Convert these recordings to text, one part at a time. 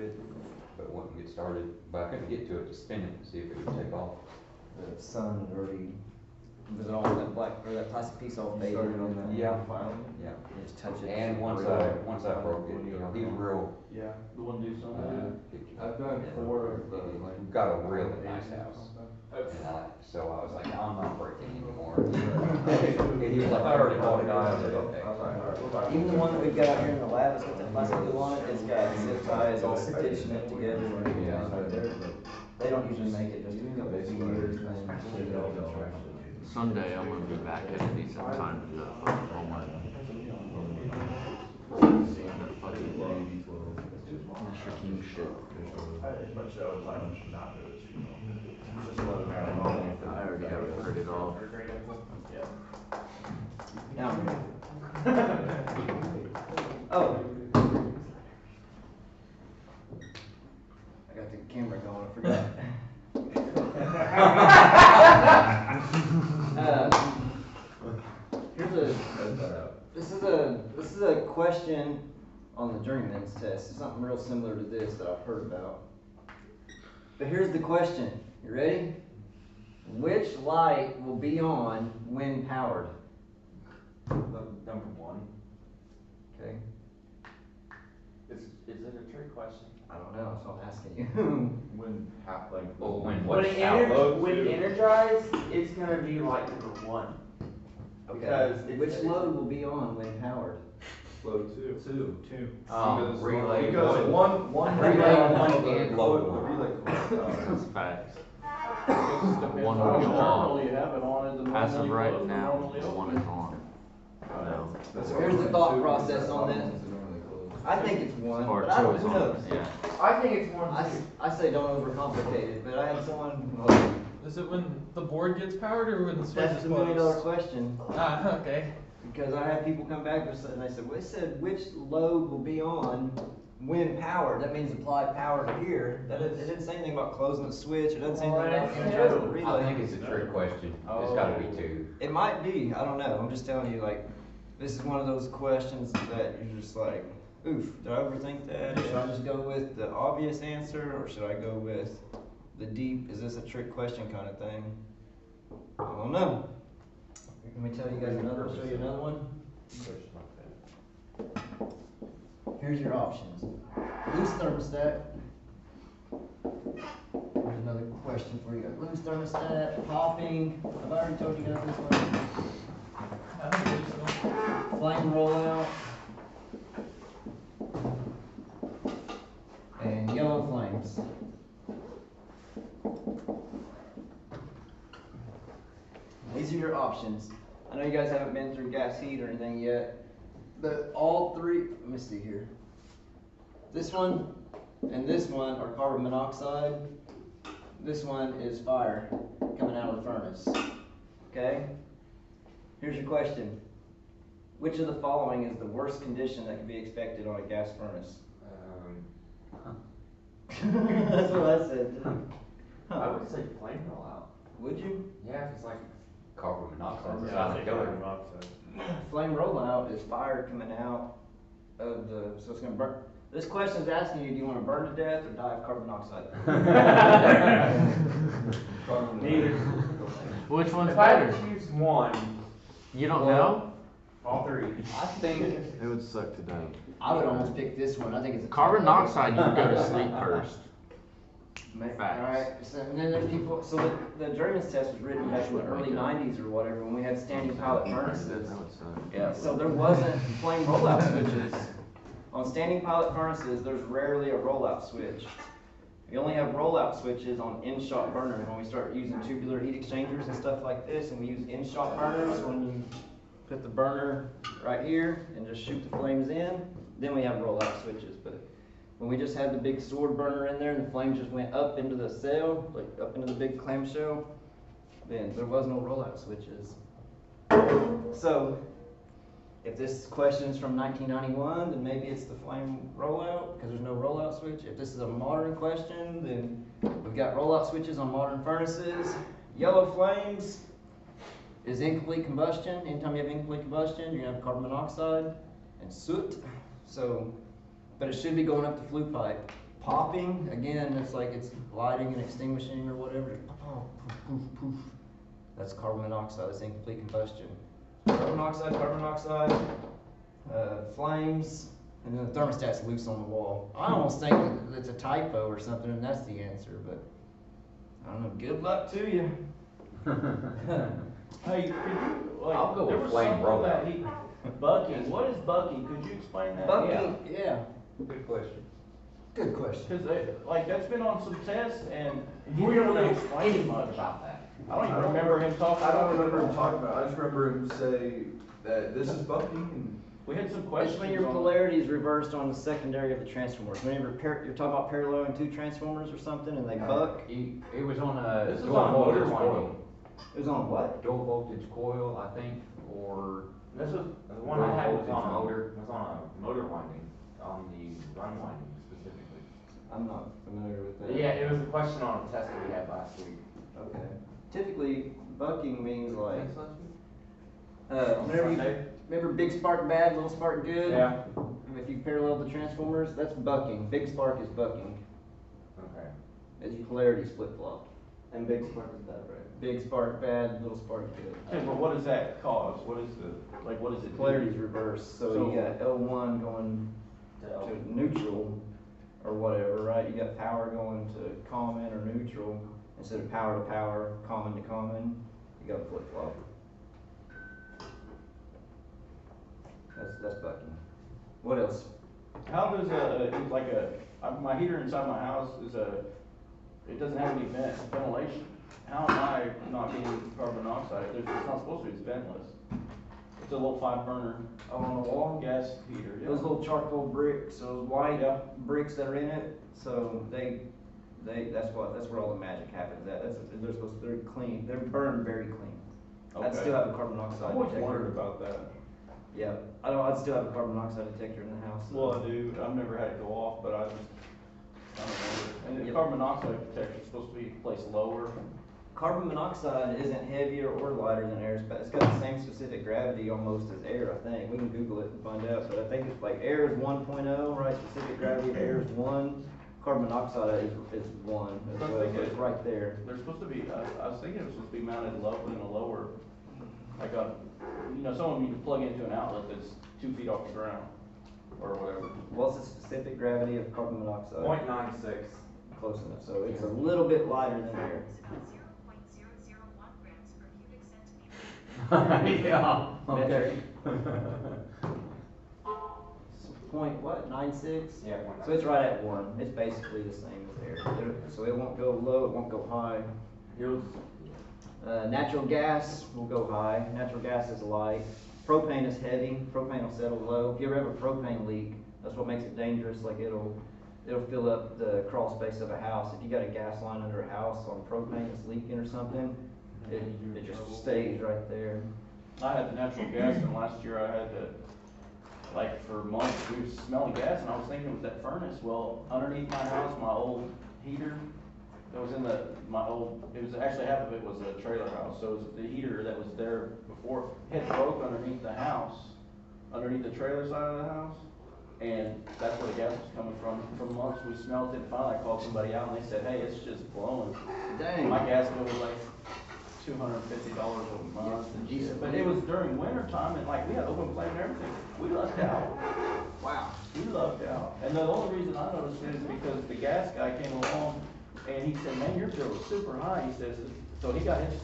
good, but wouldn't get started. But I couldn't get to it to spin it to see if it would take off. The sun had already, was it all that black, or that plastic piece all faded? Started on that. Yeah. Filing. Yeah. You just touch it. And once I broke it, you know, he's real, Yeah, the one do something. I've done Yeah. 4 of the like. got a really nice house. And so I was like, I'm not breaking anymore. And he was like, I already bought a guy. I was like, okay. Even the one that we've got out here in the lab, it's got that plastic glue on it, it's got zip ties, all stitching it together. Yeah. They don't usually make it just a couple of years. Sunday I'm gonna be back at a decent time to do that fucking homework. That fucking Mr. King shit. I already have it printed off. Now. Oh. I got the camera going, I forgot. This is a question on the journeyman's test. It's something real similar to this that I've heard about. But here's the question. You ready? Which light will be on when powered? Number 1. Okay. Is it a trick question? I don't know, so I'm asking you. When half like. Well, when When energized, it's gonna be like number 1. Okay. Because Which load will be on when powered? Load 2. 2. Relay. Because one Relay one and load the one. relay coil. That's facts. One will go on. You have it on As of right now, the one is on. No. Here's the thought process on this. I think it's one, Or but I two don't is who on. knows? Yeah. I think it's 1 too. I say don't overcomplicate it, but I had someone, Is it when the board gets powered or when the switch that's is the $1 million closed? question. Ah, okay. Because I had people come back and they said, well, it said which load will be on when powered. That means apply power to here. It didn't say anything about closing the switch. It doesn't say anything about energizing the relay. I think it's a trick question. It's gotta be 2. It might be. I don't know. I'm just telling you, like, this is one of those questions that you're just like, oof, did I overthink that? Should I just go with the obvious answer, or should I go with the deep, is this a trick question kind of thing? I don't know. Let me tell you guys another, show you another one. Here's your options. Loose thermostat. Here's another question for you guys. Loose thermostat, popping. Have I already told you guys this one? I don't believe so. Flame rollout. And yellow flames. These are your options. I know you guys haven't been through gas heat or anything yet, but all 3, let me see here. This one and this one are carbon monoxide. This one is fire coming out of the furnace. Okay? Here's your question. Which of the following is the worst condition that can be expected on a gas furnace? That's what I said. I would say flame rollout. Would you? Yeah, if it's like Carbon monoxide. is Yeah, not I think killer. carbon monoxide. Flame rollout is fire coming out of the, so it's gonna burn. This question is asking you, do you wanna burn to death or die of carbon monoxide? Neither. Which one's If I had better? to choose one, You don't know? all 3. I think It would suck to die. I would almost pick this one. I think it's a Carbon monoxide, you would go to sleep first. Facts. Alright, so, and then there's people, so the journeyman's test was written back in the early 90s or whatever, when we had standing pilot furnaces. That would suck. Yeah, so there wasn't flame rollout switches. On standing pilot furnaces, there's rarely a rollout switch. We only have rollout switches on in-shot burners. When we start using tubular heat exchangers and stuff like this, and we use in-shot burners, when you put the burner right here and just shoot the flames in, then we have rollout switches. But when we just had the big sword burner in there and the flames just went up into the cell, like up into the big clamshell, then there was no rollout switches. So, if this question is from 1991, then maybe it's the flame rollout, because there's no rollout switch. If this is a modern question, then we've got rollout switches on modern furnaces. Yellow flames is incomplete combustion. Anytime you have incomplete combustion, you're gonna have carbon monoxide and soot. So, but it should be going up the flue pipe. Popping, again, it's like it's lighting and extinguishing or whatever. Poof, poof, poof. That's carbon monoxide, that's incomplete combustion. Carbon monoxide, flames, and then the thermostat's loose on the wall. I almost think that it's a typo or something, and that's the answer, but I don't know. Good luck to you. Hey, could you, like, I'll go there with was flame something rollout. that he, bucking, what is bucking? Could you explain that? Bucking, yeah. Good question. Good question. Cause like, that's been on some tests and he We didn't don't really know explain anything much. about that. I don't even remember him talking I about it. don't remember him talking about it, I just remember him say that this is bucking and. We had some It's questions when your on- polarity is reversed on the secondary of the transformers. Whenever you're talking about paralleling two transformers or something and they buck, It was on a This is dual on motor voltage winding. coil. it was on what? Dual voltage coil, I think, or This was, the one I had was Voltage on motor. was on a motor winding, on the run winding specifically. I'm not familiar with that. Yeah, it was a question on a test that we had last week. Okay. Typically, bucking means like, last week? whenever you, Sunday? remember big spark bad, little spark good? Yeah. If you parallel the transformers, that's bucking. Big spark is bucking. Okay. It's polarity flip flop. And big spark is that, right? Big spark bad, little spark good. Okay, but what does that cause? What is the, like, what does it do? Polarity is reversed, so So- you got L1 going to neutral or whatever, right? You got power going to common or neutral instead of power to power, common to common. You got a flip flop. That's bucking. What else? How does my heater inside my house it doesn't have any ventilation. How am I not getting carbon monoxide? It's not supposed to be, it's ventless. It's a little 5-burner Oh, on the wall? gas heater, yeah. Those little charcoal bricks, those white Yeah. bricks that are in it, so that's where all the magic happens at. They're clean, they're burned very clean. I'd Okay. still have a carbon monoxide I've always detector. wondered about that. Yeah, I'd still have a carbon monoxide detector in the house. so- Well, I do, I've never had it go off, but I don't know. And the Yep. carbon monoxide detector is supposed to be placed lower. Carbon monoxide isn't heavier or lighter than air. It's got the same specific gravity almost as air, I think. We can Google it and find out, but I think it's like air is 1.0, right? Specific gravity of air is 1. Carbon monoxide is 1 as I well, think so it's it- right there. They're supposed to be, I was thinking it was supposed to be mounted low in a lower, like someone need to plug into an outlet that's 2 feet off the ground, or whatever. What's the specific gravity of carbon monoxide? 0.96. Close enough, so it's a little bit lighter than air. Yeah, okay. Point what, 96? Yeah, So it's right at 1. It's basically the same as air. So it won't go low, it won't go high. Natural gas will go high. Natural gas is light. Propane is heavy. Propane will settle low. If you ever have a propane leak, that's what makes it dangerous. Like it'll fill up the crawl space of a house. If you got a gas line under a house on propane that's leaking or something, it just stays right there. I had natural gas, and last year I had to, like, for months, we were smelling gas, and I was thinking it was that furnace. Well, underneath my house, my old heater, that was in it was actually half of it was a trailer house, so it was the heater that was there before, had broke underneath the house, underneath the trailer side of the house, and that's where the gas was coming from. For months, we smelled it, finally I called somebody out, and they said, hey, it's just blowing. Dang. My gas bill was like $250 a month, and Jesus. but it was during winter time, and like, we had open flame and everything, we lucked out. Wow. We lucked out, and the only reason I noticed it is because the gas guy came along, and he said, man, your bill is super high, he says, so he got his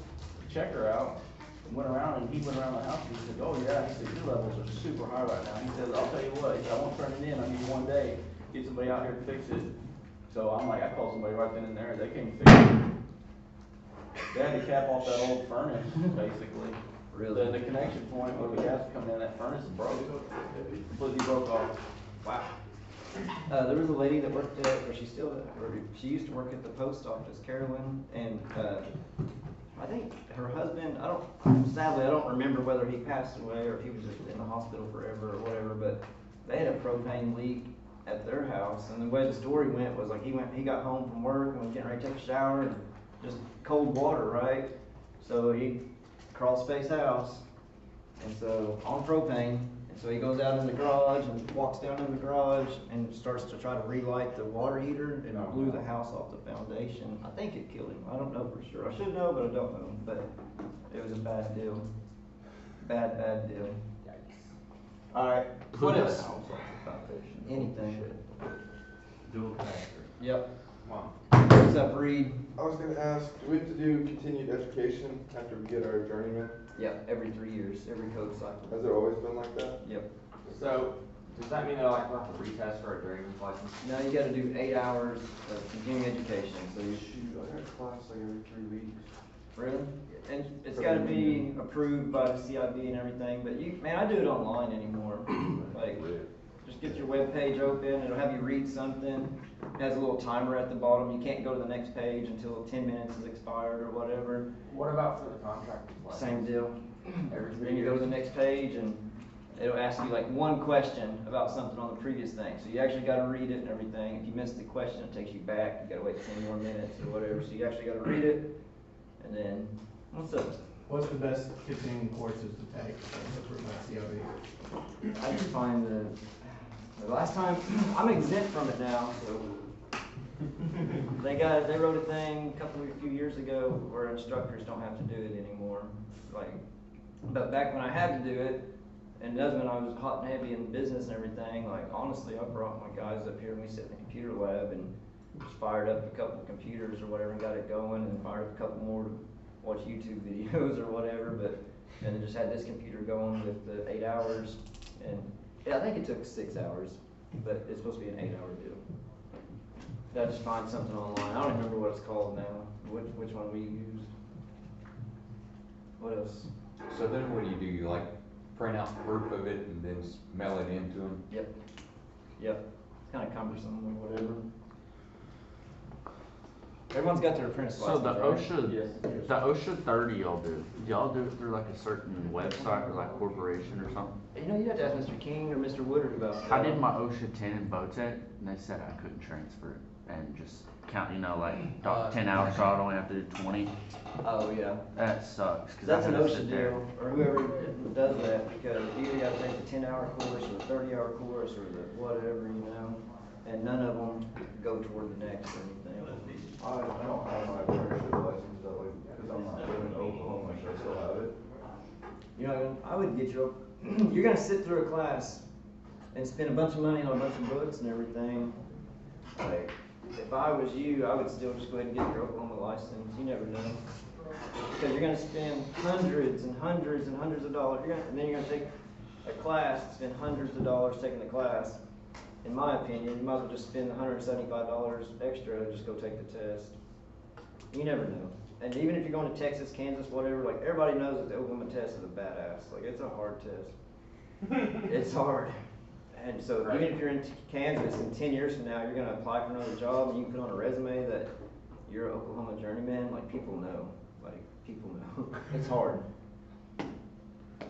checker out, and went around, and he went around the house, and he said, oh yeah, he said, your levels are super high right now, he says, I'll tell you what, he said, I won't turn it in, I'll give you 1 day, get somebody out here to fix it. So I'm like, I called somebody right then and there, they came and fixed it. They had to cap off that old furnace, basically. Really? The connection point where the gas was coming in, that furnace broke, completely broke off. Wow. There was a lady that worked she used to work at the post office, Carolyn, and, I think her husband, sadly, I don't remember whether he passed away or if he was just in the hospital forever or whatever, but they had a propane leak at their house, and the way the story went was like he got home from work and was getting ready to take a shower and just cold water, right? So he crawl space house, and so on propane, and So he goes out in the garage and walks down in the garage and starts to try to relight the water heater and it blew the house off the foundation. I think it killed him. I don't know for sure. I should know, but I don't know. But it was a bad deal. Bad deal. Alright, what else? Anything. Dual capacitor. Yep. Wow. What's up, Reed? I was gonna ask, do we have to do continued education after we get our journeyman? Yep, every 3 years, every code cycle. Has it always been like that? Yep. So, does that mean that I have to retest for a journeyman's license? Now you gotta do 8 hours of continuing education, so you Shoot, I got class like every 3 weeks. really? And it's gotta be approved by the CIB and everything, but man, I do it online anymore. Like, just get your web page open, it'll have you read something. It has a little timer at the bottom, you can't go to the next page until 10 minutes is expired or whatever. What about for the contractor's license? Same deal. Every 3 Then you go to years? the next page and it'll ask you like one question about something on the previous thing. So you actually gotta read it and everything. If you miss the question, it takes you back. You gotta wait 10 more minutes or whatever. So you actually gotta read it. And then, what's up? What's the best continuing courses to take that's approved by CIB? I just find the last time, I'm exempt from it now, so. They wrote a thing a few years ago where instructors don't have to do it anymore. Like, but back when I had to do it, and that's when I was hot and heavy in business and everything, like honestly, I brought my guys up here and we sat in the computer lab and just fired up a couple of computers or whatever and got it going and fired up a couple more to watch YouTube videos or whatever, and then just had this computer going with the 8 hours, and yeah, I think it took 6 hours, but it's supposed to be an 8 hour deal. Did I just find something online? I don't remember what it's called now, which one we used. What else? So then what do? You like print out proof of it and then mail it in to them? Yep. It's kind of cumbersome or whatever. Everyone's got their apprentice So license, the right? OSHA, the OSHA 30 y'all do it through like a certain website or like corporation or something? You know, you have to ask Mr. King or Mr. Woodard about that. I did my OSHA 10 in Botec, and they said I couldn't transfer it and just count, 10 hours, so I'd only have to do 20. Oh, yeah. That sucks, cause That's I an had to OSHA sit there. deal, or whoever does that, because you either gotta take the 10-hour course or the 30-hour course or the whatever, and none of them go toward the next or anything. I don't have my apprenticeship license, because I'm not living in Oklahoma, so I still have it. You know, I would get you, you're gonna sit through a class and spend a bunch of money on a bunch of books and everything. Like, if I was you, I would still just go ahead and get your Oklahoma license, you never know. Because you're gonna spend hundreds and hundreds and hundreds of dollars, and then you're gonna take a class, spend hundreds of dollars taking the class. In my opinion, you might as well just spend $175 extra and just go take the test. You never know. And even if you're going to Texas, Kansas, whatever, like everybody knows that the Oklahoma test is a badass. Like it's a hard test. It's hard. And so even if you're in Kansas and 10 years from now, you're going to apply for another job and you can put on a resume that you're an Oklahoma journeyman, like people know. Like people know. It's hard.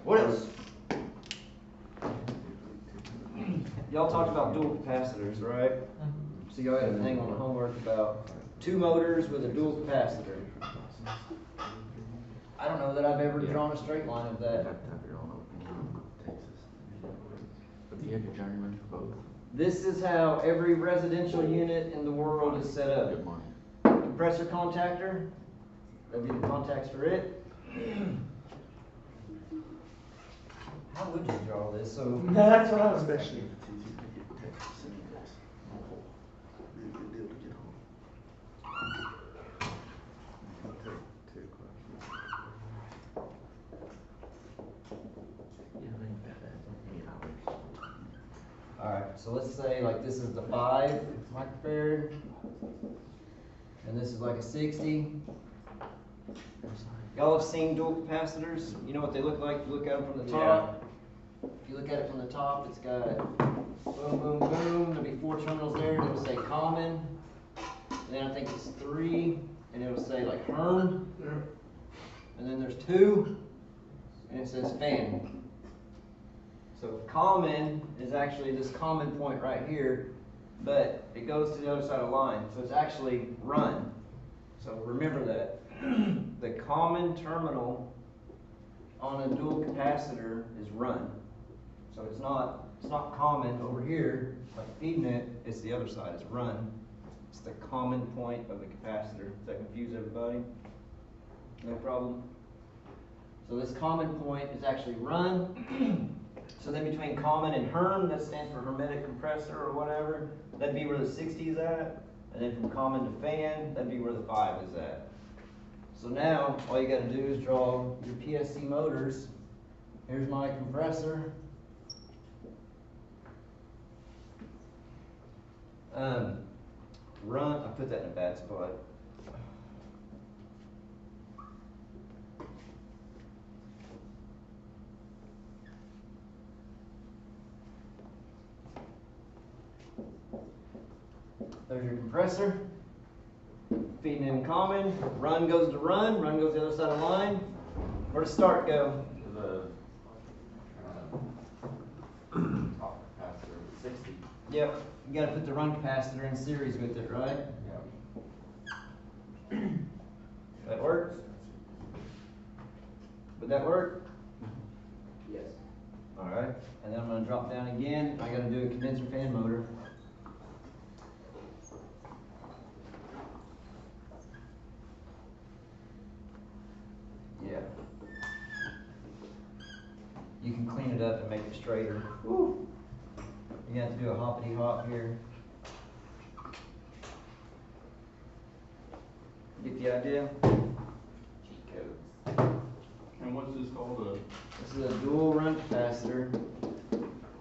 What else? Y'all talked about dual capacitors, right? So y'all got a thing on the homework about 2 motors with a dual capacitor. I don't know that I've ever drawn a straight line of You that. have to have your own Oklahoma, Texas. But you had your journeyman for both. This is how every residential unit in the world is set up. Good money. Compressor contactor, that'd be the contacts for it. How would you draw this? So That's what I was. Especially if it's easy to get to Texas and that's really good deal to get home. It'll take 2 o'clock. Yeah, I think that 8 hours. alright, so let's say like this is the 5 microfarad, and this is like a 60. Y'all have seen dual capacitors? You know what they look like? If you look at them from the top. If you look at it from the top, it's got boom, boom, boom. There'll be 4 terminals there, and it'll say common. And then I think it's 3, and it'll say like Herm. And then there's 2, and it says fan. So common is actually this common point right here, but it goes to the other side of the line. So it's actually run. So remember that. The common terminal on a dual capacitor is run. So it's not common over here, like feeding it, it's the other side, it's run. It's the common point of the capacitor. Does that confuse everybody? No problem? So this common point is actually run. So then between common and herm, that stands for hermetic compressor or whatever, that'd be where the 60 is at. And then from common to fan, that'd be where the 5 is at. So now, all you gotta do is draw your PSC motors. Here's my compressor. Run, I put that in a bad spot. There's your compressor. Feeding in common, run goes to run goes the other side of the line. Where does start go? The top capacitor, 60. Yep, you gotta put the run capacitor in series with it, right? Yeah. That works? Would that work? Yes. Alright, and then I'm gonna drop down again. I gotta do a condenser fan motor. Yeah. You can clean it up and make it straighter. Woo. You have to do a hoppity hop here. Get the idea? Cheat codes. And what's this called, This is a dual run capacitor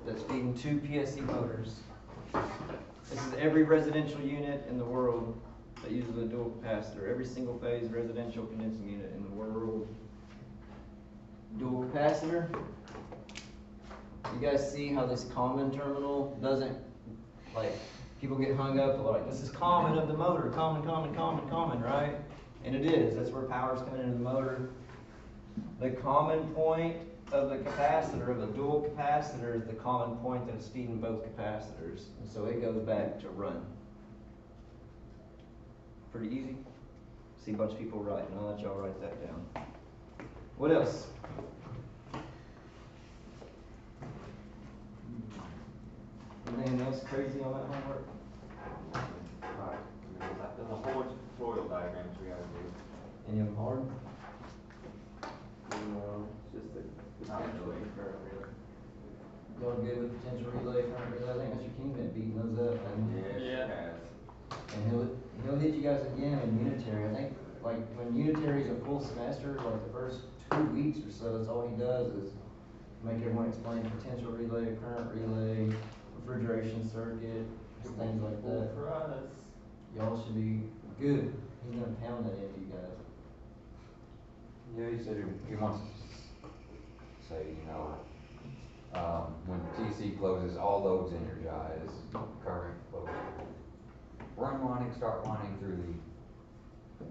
that's feeding 2 PSC motors. This is every residential unit in the world that uses a dual capacitor. Every single phase residential condensing unit in the world. Dual capacitor. You guys see how this common terminal doesn't, like, people get hung up, like, this is common of the motor, common, right? And it is, that's where power's coming into the motor. The common point of the capacitor, of a dual capacitor, is the common point that is feeding both capacitors. And so it goes back to run. Pretty easy. See a bunch of people writing, I'll let y'all write that down. What else? Anything else crazy on that homework? Right. There's a whole bunch of tutorial diagrams we gotta do. Any of them hard? No, it's just the Not potential really. current relay. Y'all good with potential relay, current relay? I think Mr. King been beating those up, and Yes. and he'll hit you guys again in unitary. I think, like, when unitary is a full semester, like the first 2 weeks or so, that's all he does is make everyone explain potential relay, current relay, refrigeration circuit, just things like that. For us. Y'all should be good. He's gonna pound that into you guys. Yeah, he said he wants to say, when TC closes, all loads energize, current flows. Run lining, start lining through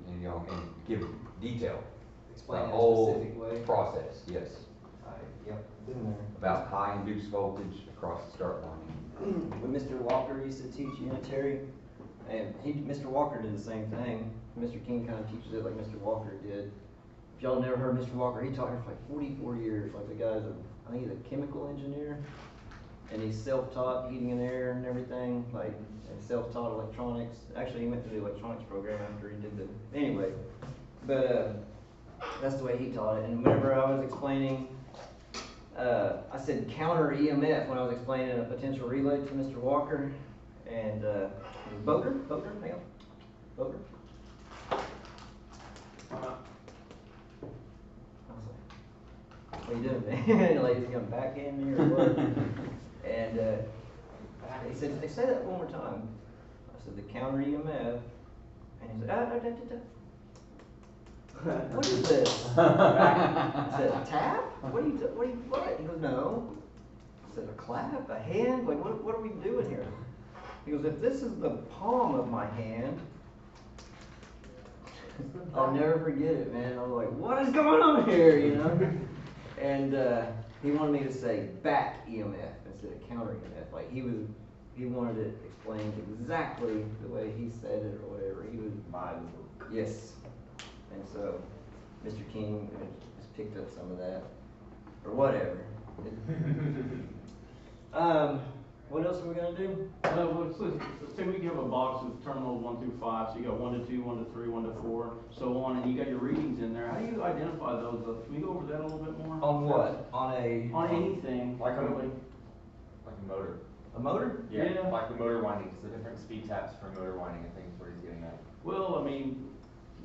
and give detail. Explain The in a whole specific way. process, yes. Yep, it's in there. About high induced voltage across the start lining. When Mr. Walker used to teach unitary, and Mr. Walker did the same thing. Mr. King kind of teaches it like Mr. Walker did. If y'all never heard Mr. Walker, he taught here for like 44 years. Like, the guy's I think he's a chemical engineer, and he's self-taught heating and air and everything, like, and self-taught electronics. Actually, he went through the electronics program after he did anyway. But that's the way he taught it. And whenever I was explaining, I said counter EMF when I was explaining a potential relay to Mr. Walker, and Boger, hang on, Boger. I was like, what are you doing, man? Like, he's gonna backhand me or what? And he said, say that one more time. I said, the counter EMF, and he said, what is this? I said, a tap? What? He goes, no. I said, a clap, a hand? Like, what are we doing here? He goes, if this is the palm of my hand, I'll never forget it, man. I was like, what is going on here, And he wanted me to say back EMF instead of counter EMF. Like, he wanted it explained exactly the way he said it or whatever. He was yes. And so Mr. King just picked up some of that, or whatever. What else are we gonna do? Well, let's say we give a box with terminals 1 through 5, so you got 1 to 2, 1 to 3, 1 to 4, so on, and you got your readings in there. How do you identify those? Can we go over that a little bit more? On what? On anything, Like a- really. Like a motor. a motor? Yeah. Like the motor windings, the different speed taps for motor winding, I think is what he's getting at. Well, I mean,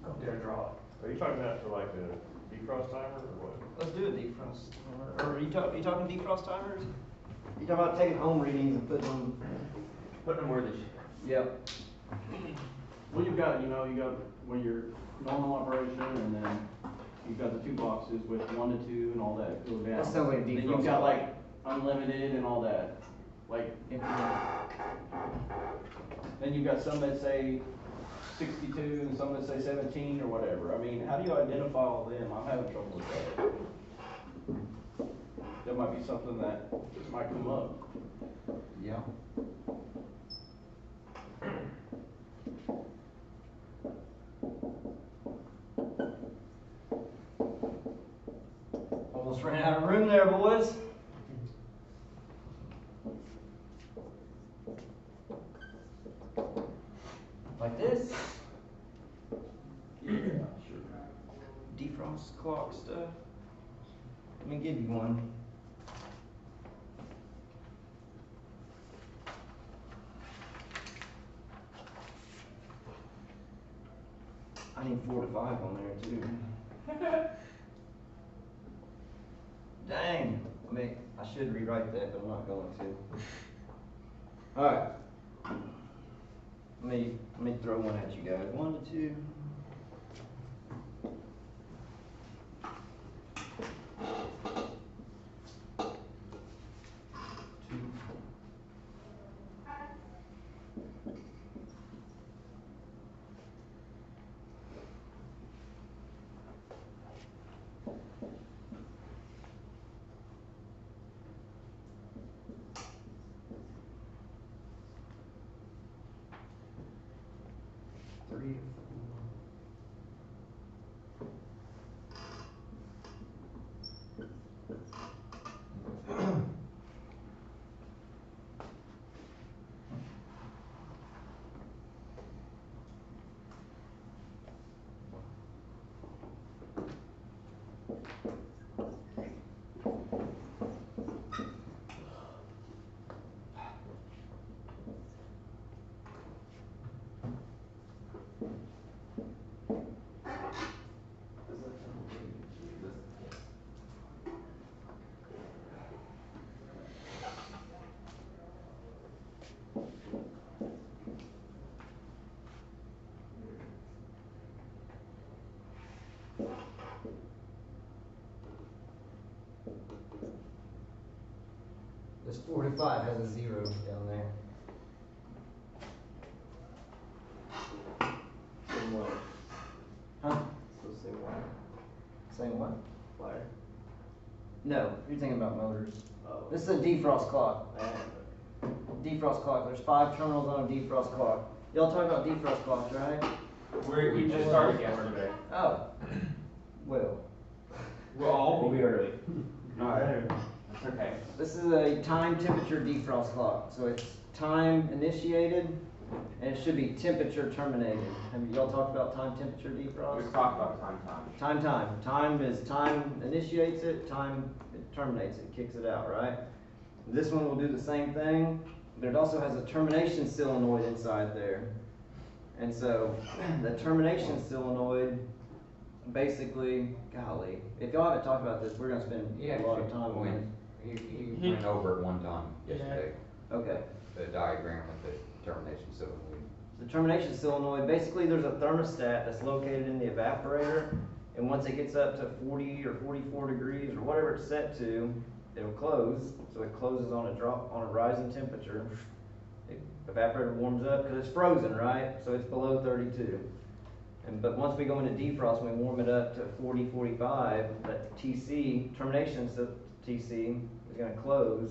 Are you talking about for like a defrost timer or what? Let's do a defrost. Or are you talking defrost timers? You talking about taking home readings and putting them? Putting them where they should. Yep. well, you got when your normal operation, and then you've got the 2 boxes with 1 to 2 and all that go down. That sounds like a Then defrost. you've got like unlimited and all that, like, then you've got some that say 62 and some that say 17 or whatever. I mean, how do you identify all them? I'm having trouble with that. That might be something that might come up. Yeah. Almost ran out of room there, boys. Like this? Yeah, sure. Defrost clock stuff. Let me give you one. I need 4 to 5 on there too. Dang, I should rewrite that, but I'm not going to. Alright. Let me throw one at you guys. 1 to 2. This 45 has a 0 down there. Same way. Huh? So same way. Same what? Wire. No, you're thinking about motors. Oh. This is a defrost clock. Defrost clock. There's 5 terminals on a defrost clock. Y'all talking about defrost clocks, right? We just started camera today. Oh. Well. We'll be early. Alright. That's okay. This is a time temperature defrost clock. So it's time initiated and it should be temperature terminated. Have y'all talked about time temperature defrost? We talked about time. Time is time initiates it, time it terminates it, kicks it out, right? This one will do the same thing, but it also has a termination solenoid inside there. And so the termination solenoid basically, golly, if y'all haven't talked about this, we're gonna spend a lot of time on it. He went over it one time yesterday, Okay. the diagram with the termination solenoid. The termination solenoid, basically there's a thermostat that's located in the evaporator, and once it gets up to 40 or 44 degrees or whatever it's set to, it'll close. So it closes on a rising temperature. The evaporator warms up because it's frozen, right? So it's below 32. But once we go into defrost, when we warm it up to 40, 45, that TC, termination TC, is gonna close.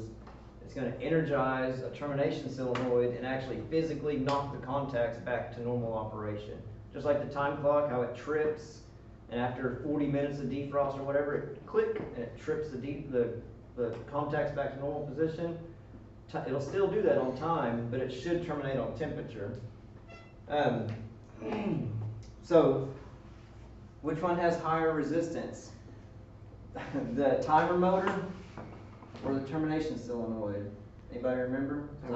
It's gonna energize a termination solenoid and actually physically knock the contacts back to normal operation. Just like the time clock, how it trips, and after 40 minutes of defrost or whatever, it click, and it trips the contacts back to normal position. it'll still do that on time, but it should terminate on temperature. So, which one has higher resistance? The timer motor or the termination solenoid? Anybody remember? Do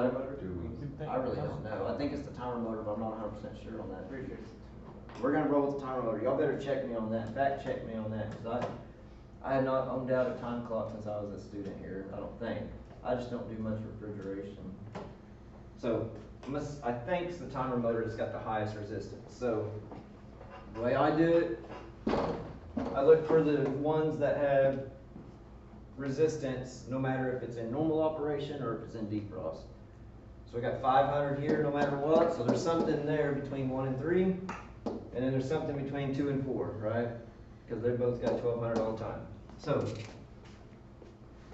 we? I really don't know. I think it's the timer motor, but I'm not 100% sure on that. We're gonna roll with the timer motor. Y'all better check me on that. Fact check me on that, because I have not owned out a time clock since I was a student here. I don't think. I just don't do much refrigeration. So I think it's the timer motor that's got the highest resistance. So the way I do it, I look for the ones that have resistance, no matter if it's in normal operation or if it's in defrost. So we got 500 here, no matter what. So there's something there between 1 and 3, and then there's something between 2 and 4, right? Because they've both got 1200 all the time. So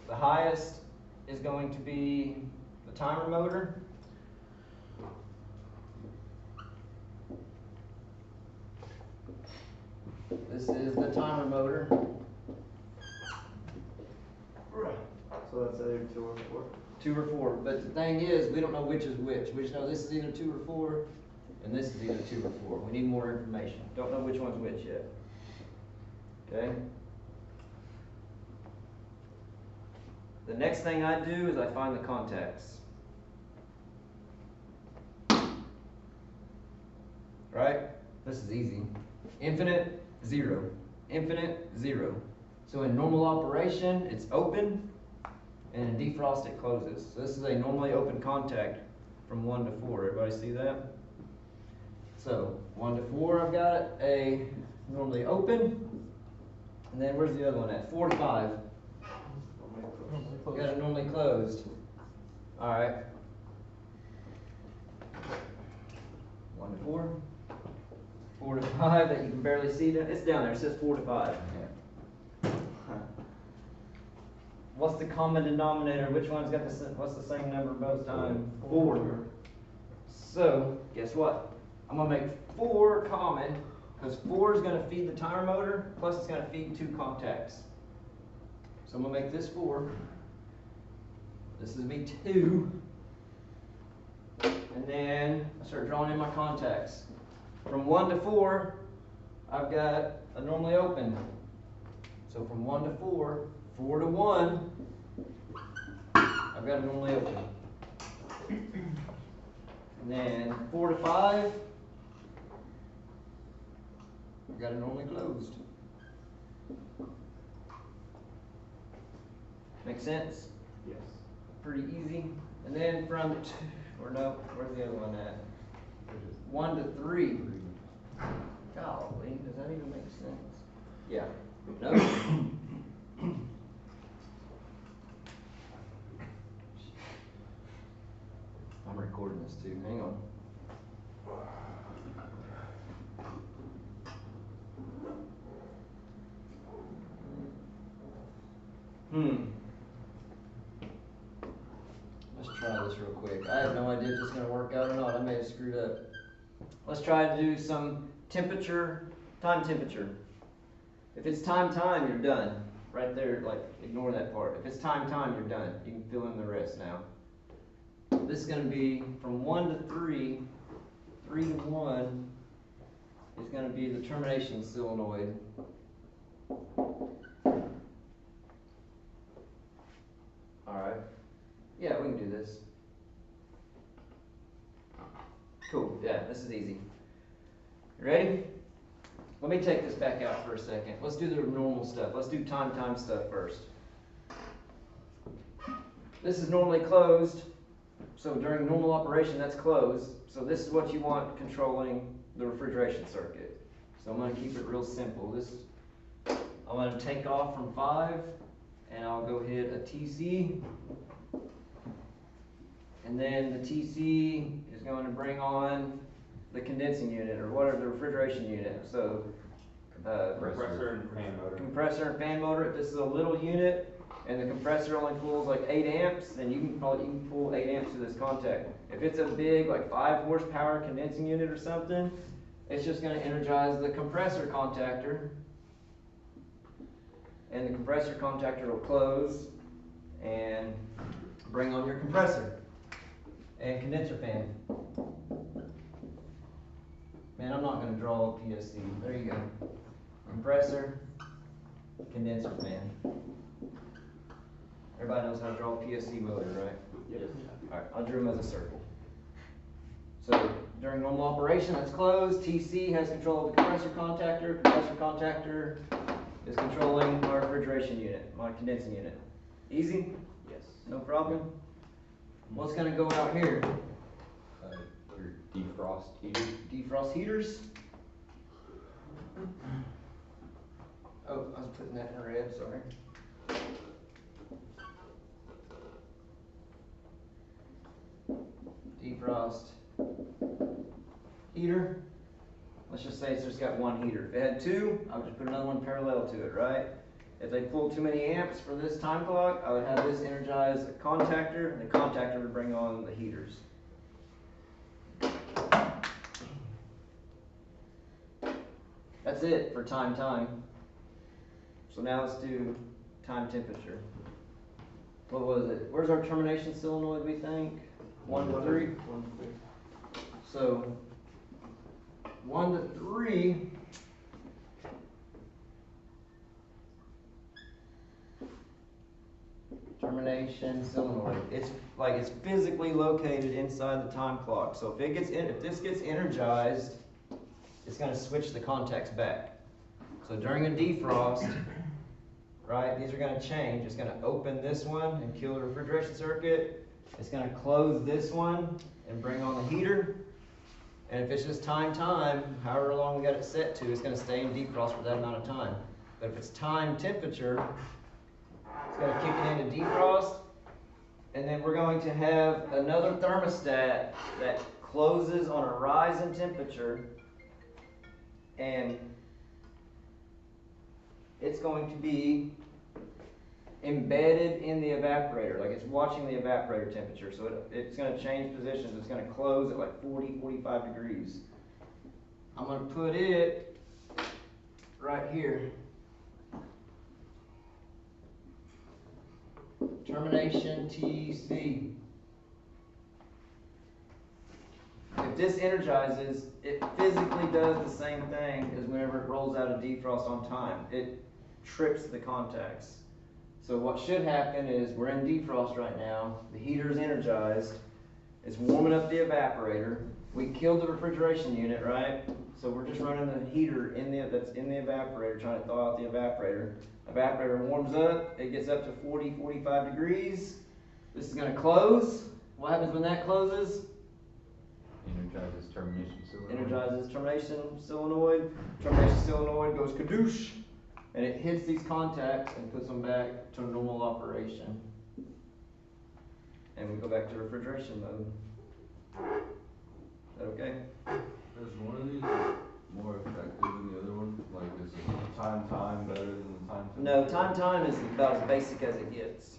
the highest is going to be the timer motor. This is the timer motor. So that's either 2 or 4? 2 or 4. But the thing is, we don't know which is which. We just know this is either 2 or 4, and this is either 2 or 4. We need more information. Don't know which one's which yet. Okay? The next thing I do is I find the contacts. Right? This is easy. Infinite, 0. Infinite, 0. So in normal operation, it's open, and in defrost, it closes. So this is a normally open contact from 1 to 4. Everybody see that? So 1 to 4, I've got a normally open, and then where's the other one at? 4 to 5. Got it normally closed. All right. 1 to 4. 4 to 5 that you can barely see. It's down there. It says 4 to 5. Yeah. What's the common denominator? Which one's got what's the same number both times? 4. So guess what? I'm gonna make 4 common, because 4 is gonna feed the timer motor, plus it's gonna feed 2 contacts. So I'm gonna make this 4. This is gonna be 2. And then I start drawing in my contacts. From 1 to 4, I've got a normally open. So from 1 to 4, 4 to 1, I've got a normally open. And then 4 to 5, I've got it normally closed. Make sense? Yes. Pretty easy. And then from where's the other one at? 1 to 3. Golly, does that even make sense? Yeah. No. I'm recording this too. Hang on. Let's try this real quick. I have no idea if this is going to work out or not. I may have screwed up. Let's try to do some temperature, time temperature. If it's time, you're done. Right there, like, ignore that part. If it's time, you're done. You can fill in the rest now. This is going to be from 1 to 3, 3 to 1 is going to be the termination solenoid. Alright. Yeah, we can do this. Cool, yeah, this is easy. You ready? Let me take this back out for a second. Let's do the normal stuff. Let's do time stuff first. This is normally closed, so during normal operation that's closed. So this is what you want controlling the refrigeration circuit. So I'm going to keep it real simple. I'm going to take off from 5, and I'll go hit a TC. And then the TC is going to bring on the condensing unit, or whatever, the refrigeration unit. So Compressor and fan motor. Compressor and fan motor. If this is a little unit and the compressor only pulls like 8 amps, then you can pull 8 amps through this contact. If it's a big, like 5 horsepower condensing unit or something, it's just going to energize the compressor contactor, and the compressor contactor will close, and bring on your compressor and condenser fan. Man, I'm not gonna draw a PSC. There you go. Compressor, condenser fan. Everybody knows how to draw a PSC motor, right? Yes. Alright, I drew them as a circle. So during normal operation, that's closed. TC has control of the compressor contactor. Compressor contactor is controlling our refrigeration unit, my condensing unit. Easy? Yes. No problem? What's gonna go out here? Your defrost heater. Defrost heaters. Oh, I was putting that in red, sorry. Defrost heater. Let's just say it's just got one heater. If it had two, I would just put another one parallel to it, right? If they pulled too many amps for this time clock, I would have this energize the contactor, and the contactor would bring on the heaters. That's it for time. So now let's do time temperature. What was it? Where's our termination solenoid, we think? 1 to 3? So 1 to 3. Termination solenoid. It's physically located inside the time clock. So if this gets energized, it's going to switch the contacts back. So during a defrost, right, these are going to change. It's going to open this one and kill the refrigeration circuit. It's going to close this one and bring on the heater. And if it's just time, however long we got it set to, it's going to stay in defrost for that amount of time. But if it's time temperature, it's going to kick it into defrost. And then we're going to have another thermostat that closes on a rise in temperature. And it's going to be embedded in the evaporator, like it's watching the evaporator temperature. So it's going to change positions. It's going to close at like 40, 45 degrees. I'm going to put it right here. Termination TC. If this energizes, it physically does the same thing as whenever it rolls out of defrost on time. It trips the contacts. So what should happen is we're in defrost right now. The heater is energized. It's warming up the evaporator. We killed the refrigeration unit, right? So we're just running the heater that's in the evaporator, trying to thaw out the evaporator. Evaporator warms up. It gets up to 40, 45 degrees. This is going to close. What happens when that closes? Energizes termination solenoid. Energizes termination solenoid. Termination solenoid goes kadoosh, and it hits these contacts and puts them back to normal operation. And we go back to refrigeration mode. Is that okay? Is one of these more effective than the other one? Like, is time better than the time? No, time is about as basic as it gets.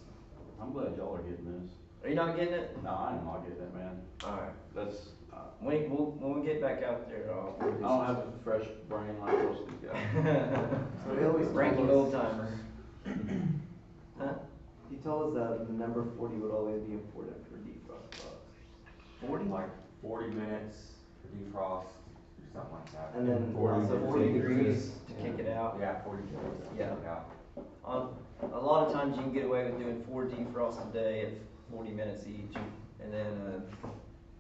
I'm glad y'all are getting this. Are you not getting it? No, I'm not getting it, man. Alright. That's, When we get back out there, I don't have a fresh brain like most of these guys. So he always ranking old timer. Huh? He told us that the number 40 would always be important for defrost clocks. 40? Like 40 minutes for defrost, or something like that. And then 40 so 40 degrees to Yeah. kick it out. Yeah, 40 degrees. Yeah. A lot of times you can get away with doing 4 defrosts a day at 40 minutes each, and then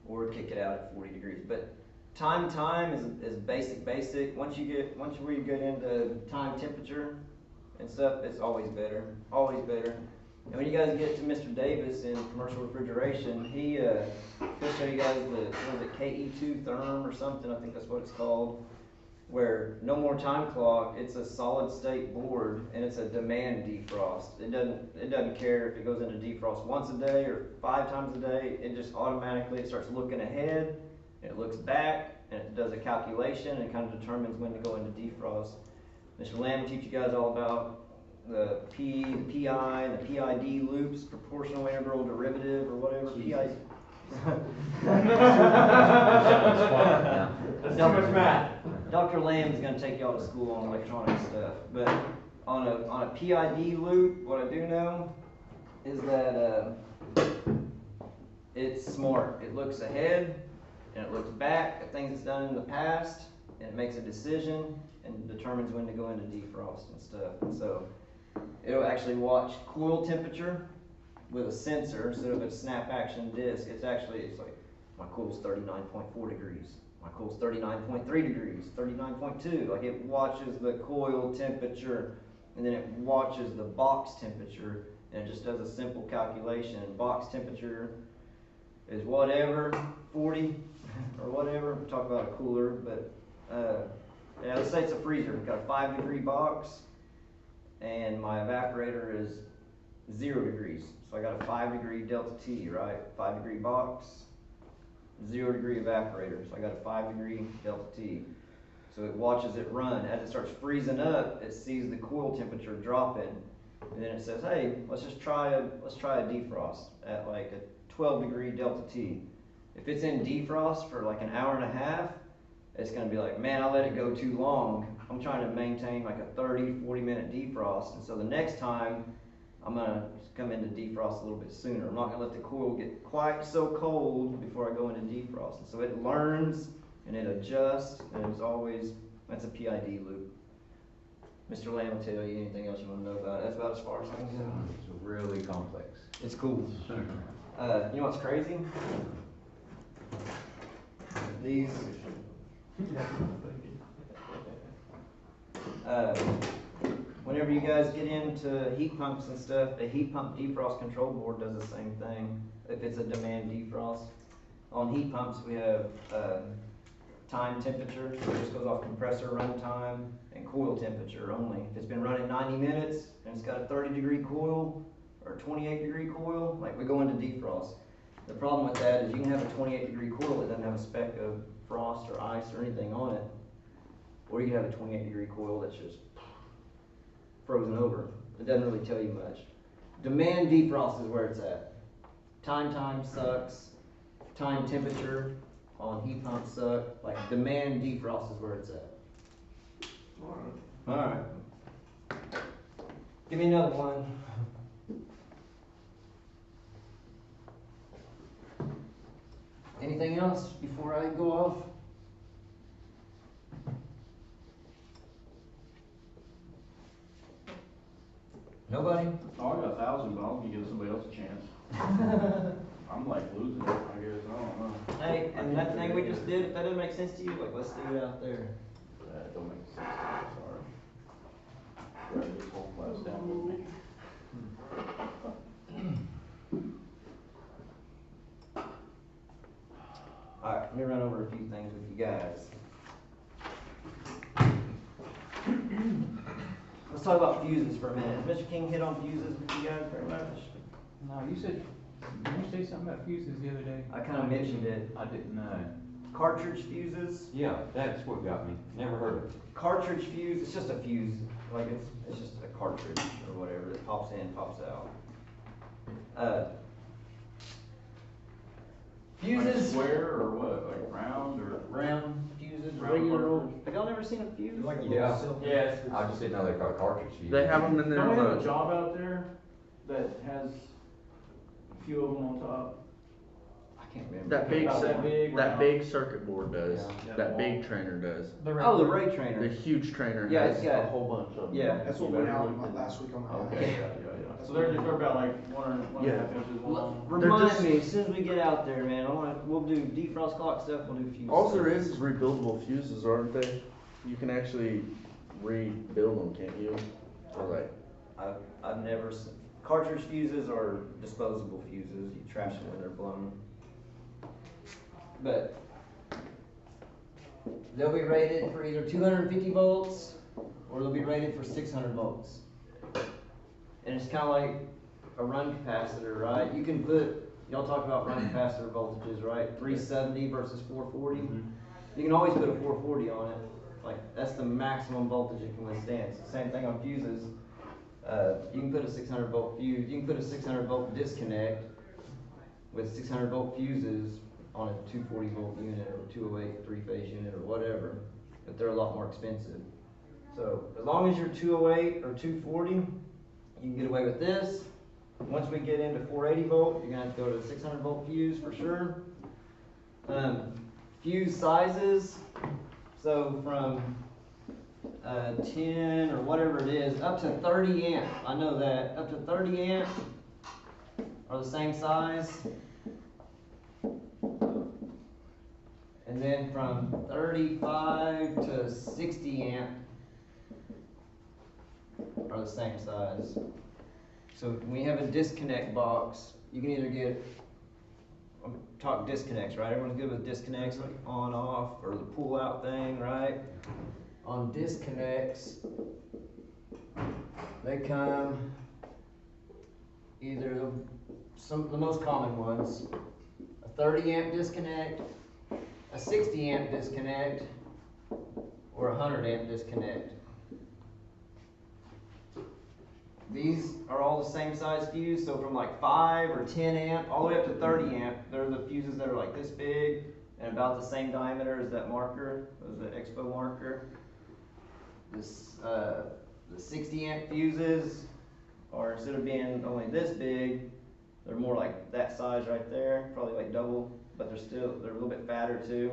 or kick it out at 40 degrees. But time is basic. Once we get into time temperature and stuff, it's always better. And when you guys get to Mr. Davis in commercial refrigeration, he'll show you guys the KE2 therm or something, I think that's what it's called, where no more time clock, it's a solid state board, and it's a demand defrost. It doesn't care if it goes into defrost once a day or 5 times a day. It just automatically, it starts looking ahead, and it looks back, and it does a calculation, and it kind of determines when to go into defrost. Mr. Lamb will teach you guys all about the PI, and the PID loops, proportional integral derivative, or whatever. PI. That's too much math. Dr. Lamb is going to take y'all to school on electronic stuff, but on a PID loop, what I do know is that it's smart. It looks ahead and it looks back at things it's done in the past, and it makes a decision and determines when to go into defrost and stuff. And so it'll actually watch coil temperature with a sensor instead of a snap action disc. It's like my coil's 39.4 degrees. My coil's 39.3 degrees, 39.2. Like it watches the coil temperature, and then it watches the box temperature, and it just does a simple calculation. Box temperature is whatever, 40 or whatever. We'll talk about a cooler, but yeah, let's say it's a freezer. We've got a 5-degree box, and my evaporator is 0 degrees. So I got a 5-degree delta T, right? 5-degree box, 0-degree evaporator. So I got a 5-degree delta T. So it watches it run. As it starts freezing up, it sees the coil temperature dropping, and then it says, "Hey, let's try a defrost at like a 12-degree delta T." If it's in defrost for like an hour and a half, it's gonna be like, "Man, I let it go too long. I'm trying to maintain like a 30-40 minute defrost." And so the next time, I'm gonna come into defrost a little bit sooner. I'm not gonna let the coil get quite so cold before I go into defrost. And so it learns and it adjusts, and it's always, that's a PID loop. Mr. Lamb will tell you anything else you want to know about it. That's about as far as I can go. It's really complex. It's cool. You know what's crazy? These. Whenever you guys get into heat pumps and stuff, a heat pump defrost control board does the same thing. If it's a demand defrost. On heat pumps, we have time temperature, so it just goes off compressor run time, and coil temperature only. If it's been running 90 minutes and it's got a 30-degree coil or a 28-degree coil, like we go into defrost. The problem with that is you can have a 28-degree coil that doesn't have a speck of frost or ice or anything on it, or you can have a 28-degree coil that's just frozen over. It doesn't really tell you much. Demand defrost is where it's at. Time sucks. Time temperature on heat pumps suck. Like demand defrost is where it's at. Alright. Give me another one. Anything else before I go off? Nobody? Oh, I got 1,000, but I'll give somebody else a chance. I'm like losing it, I guess, I don't know. Hey, and that thing we just did, if that doesn't make sense to you, like let's do it out there. That don't make sense to me, sorry. Write this whole class down with me. Alright, let me run over a few things with you guys. Let's talk about fuses for a minute. Has Mr. King hit on fuses with you guys very much? No, didn't you say something about fuses the other day? I kind of mentioned it. I didn't know. Cartridge fuses. Yeah, that's what got me. Never heard of it. Cartridge fuse, it's just a fuse. Like it's just a cartridge or whatever that pops in, pops out. Fuses. Like square or what, like round or? Round fuses, Round regular old. cartridge. Have y'all never seen a fuse? Yeah. Yes. I just didn't know they called cartridge fuses. They have them in there. Don't we have on a job out there that has a few of them on top? I can't remember. That big, About that big, that round. big circuit board does. Yeah. That big trainer does. Oh, the Ray The trainer. huge trainer Yeah, has it's got- a whole bunch of them. Yeah. That's what went out last week on my. Okay, yeah. So they're about like one and a half inches long. Remind just- me, as soon as we get out there, man, we'll do defrost clock stuff, we'll do fuse All stuff. there is rebuildable fuses, aren't they? You can actually rebuild them, can't you? Or like, I've never seen, cartridge fuses are disposable fuses, you trash them when they're blown. But they'll be rated for either 250 volts or they'll be rated for 600 volts. And it's kind of like a run capacitor, right? You can put, y'all talk about run capacitor voltages, right? 370 versus 440. You can always put a 440 on it. Like, that's the maximum voltage it can withstand. It's the same thing on fuses. You can put a 600 volt fuse, you can put a 600 volt disconnect with 600 volt fuses on a 240 volt unit or 208 three-phase unit or whatever, but they're a lot more expensive. So as long as you're 208 or 240, you can get away with this, Once we get into 480 volt, you're gonna have to go to the 600 volt fuse for sure. Fuse sizes, so from 10 or whatever it is, up to 30 amp. I know that up to 30 amp are the same size. And then from 35 to 60 amp are the same size. So when we have a disconnect box, you can either get, talk disconnects, right? Everyone's good with disconnects, like on, off, or the pull out thing, right? On disconnects, they come either the most common ones, a 30 amp disconnect, a 60 amp disconnect, or a 100 amp disconnect. These are all the same size fuse, so from like 5 or 10 amp all the way up to 30 amp, they're the fuses that are like this big and about the same diameter as that marker, as the expo marker. The 60 amp fuses are, instead of being only this big, they're more like that size right there, probably like double, but they're a little bit fatter too.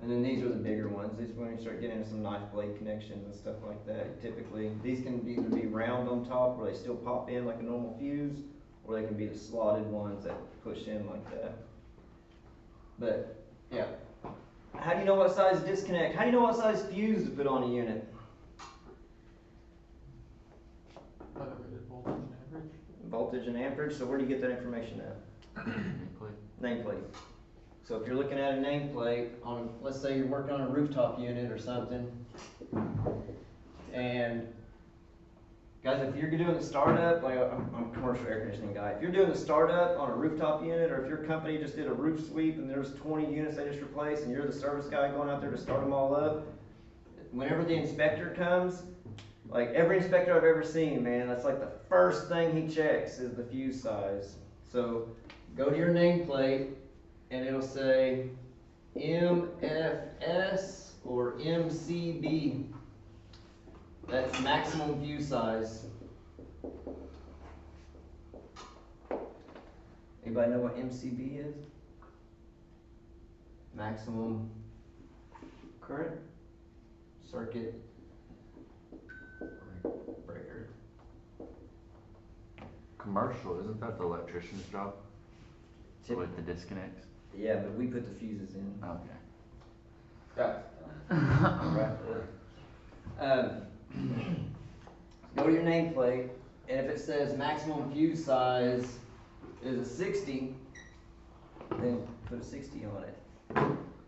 And then these are the bigger ones. These are when you start getting into some knife blade connections and stuff like that. Typically, these can either be round on top where they still pop in like a normal fuse, or they can be the slotted ones that push in like that. But yeah, how do you know what size disconnect? How do you know what size fuse to put on a unit? Voltage and amperage. Voltage and amperage. So where do you get that information at? Nameplate. So if you're looking at a nameplate on, let's say you're working on a rooftop unit or something, and guys, if you're doing the startup, like I'm a commercial air conditioning guy, if you're doing the startup on a rooftop unit, or if your company just did a roof sweep and there's 20 units they just replaced and you're the service guy going out there to start them all up, whenever the inspector comes, like every inspector I've ever seen, man, that's like the first thing he checks is the fuse size. So go to your nameplate, and it'll say MFS or MCB. That's maximum fuse size. Anybody know what MCB is? Maximum current circuit breaker. Commercial, isn't that the electrician's job? With the disconnects? Yeah, but we put the fuses in. Okay. Right. Go to your nameplate, and if it says maximum fuse size is a 60, then put a 60 on it.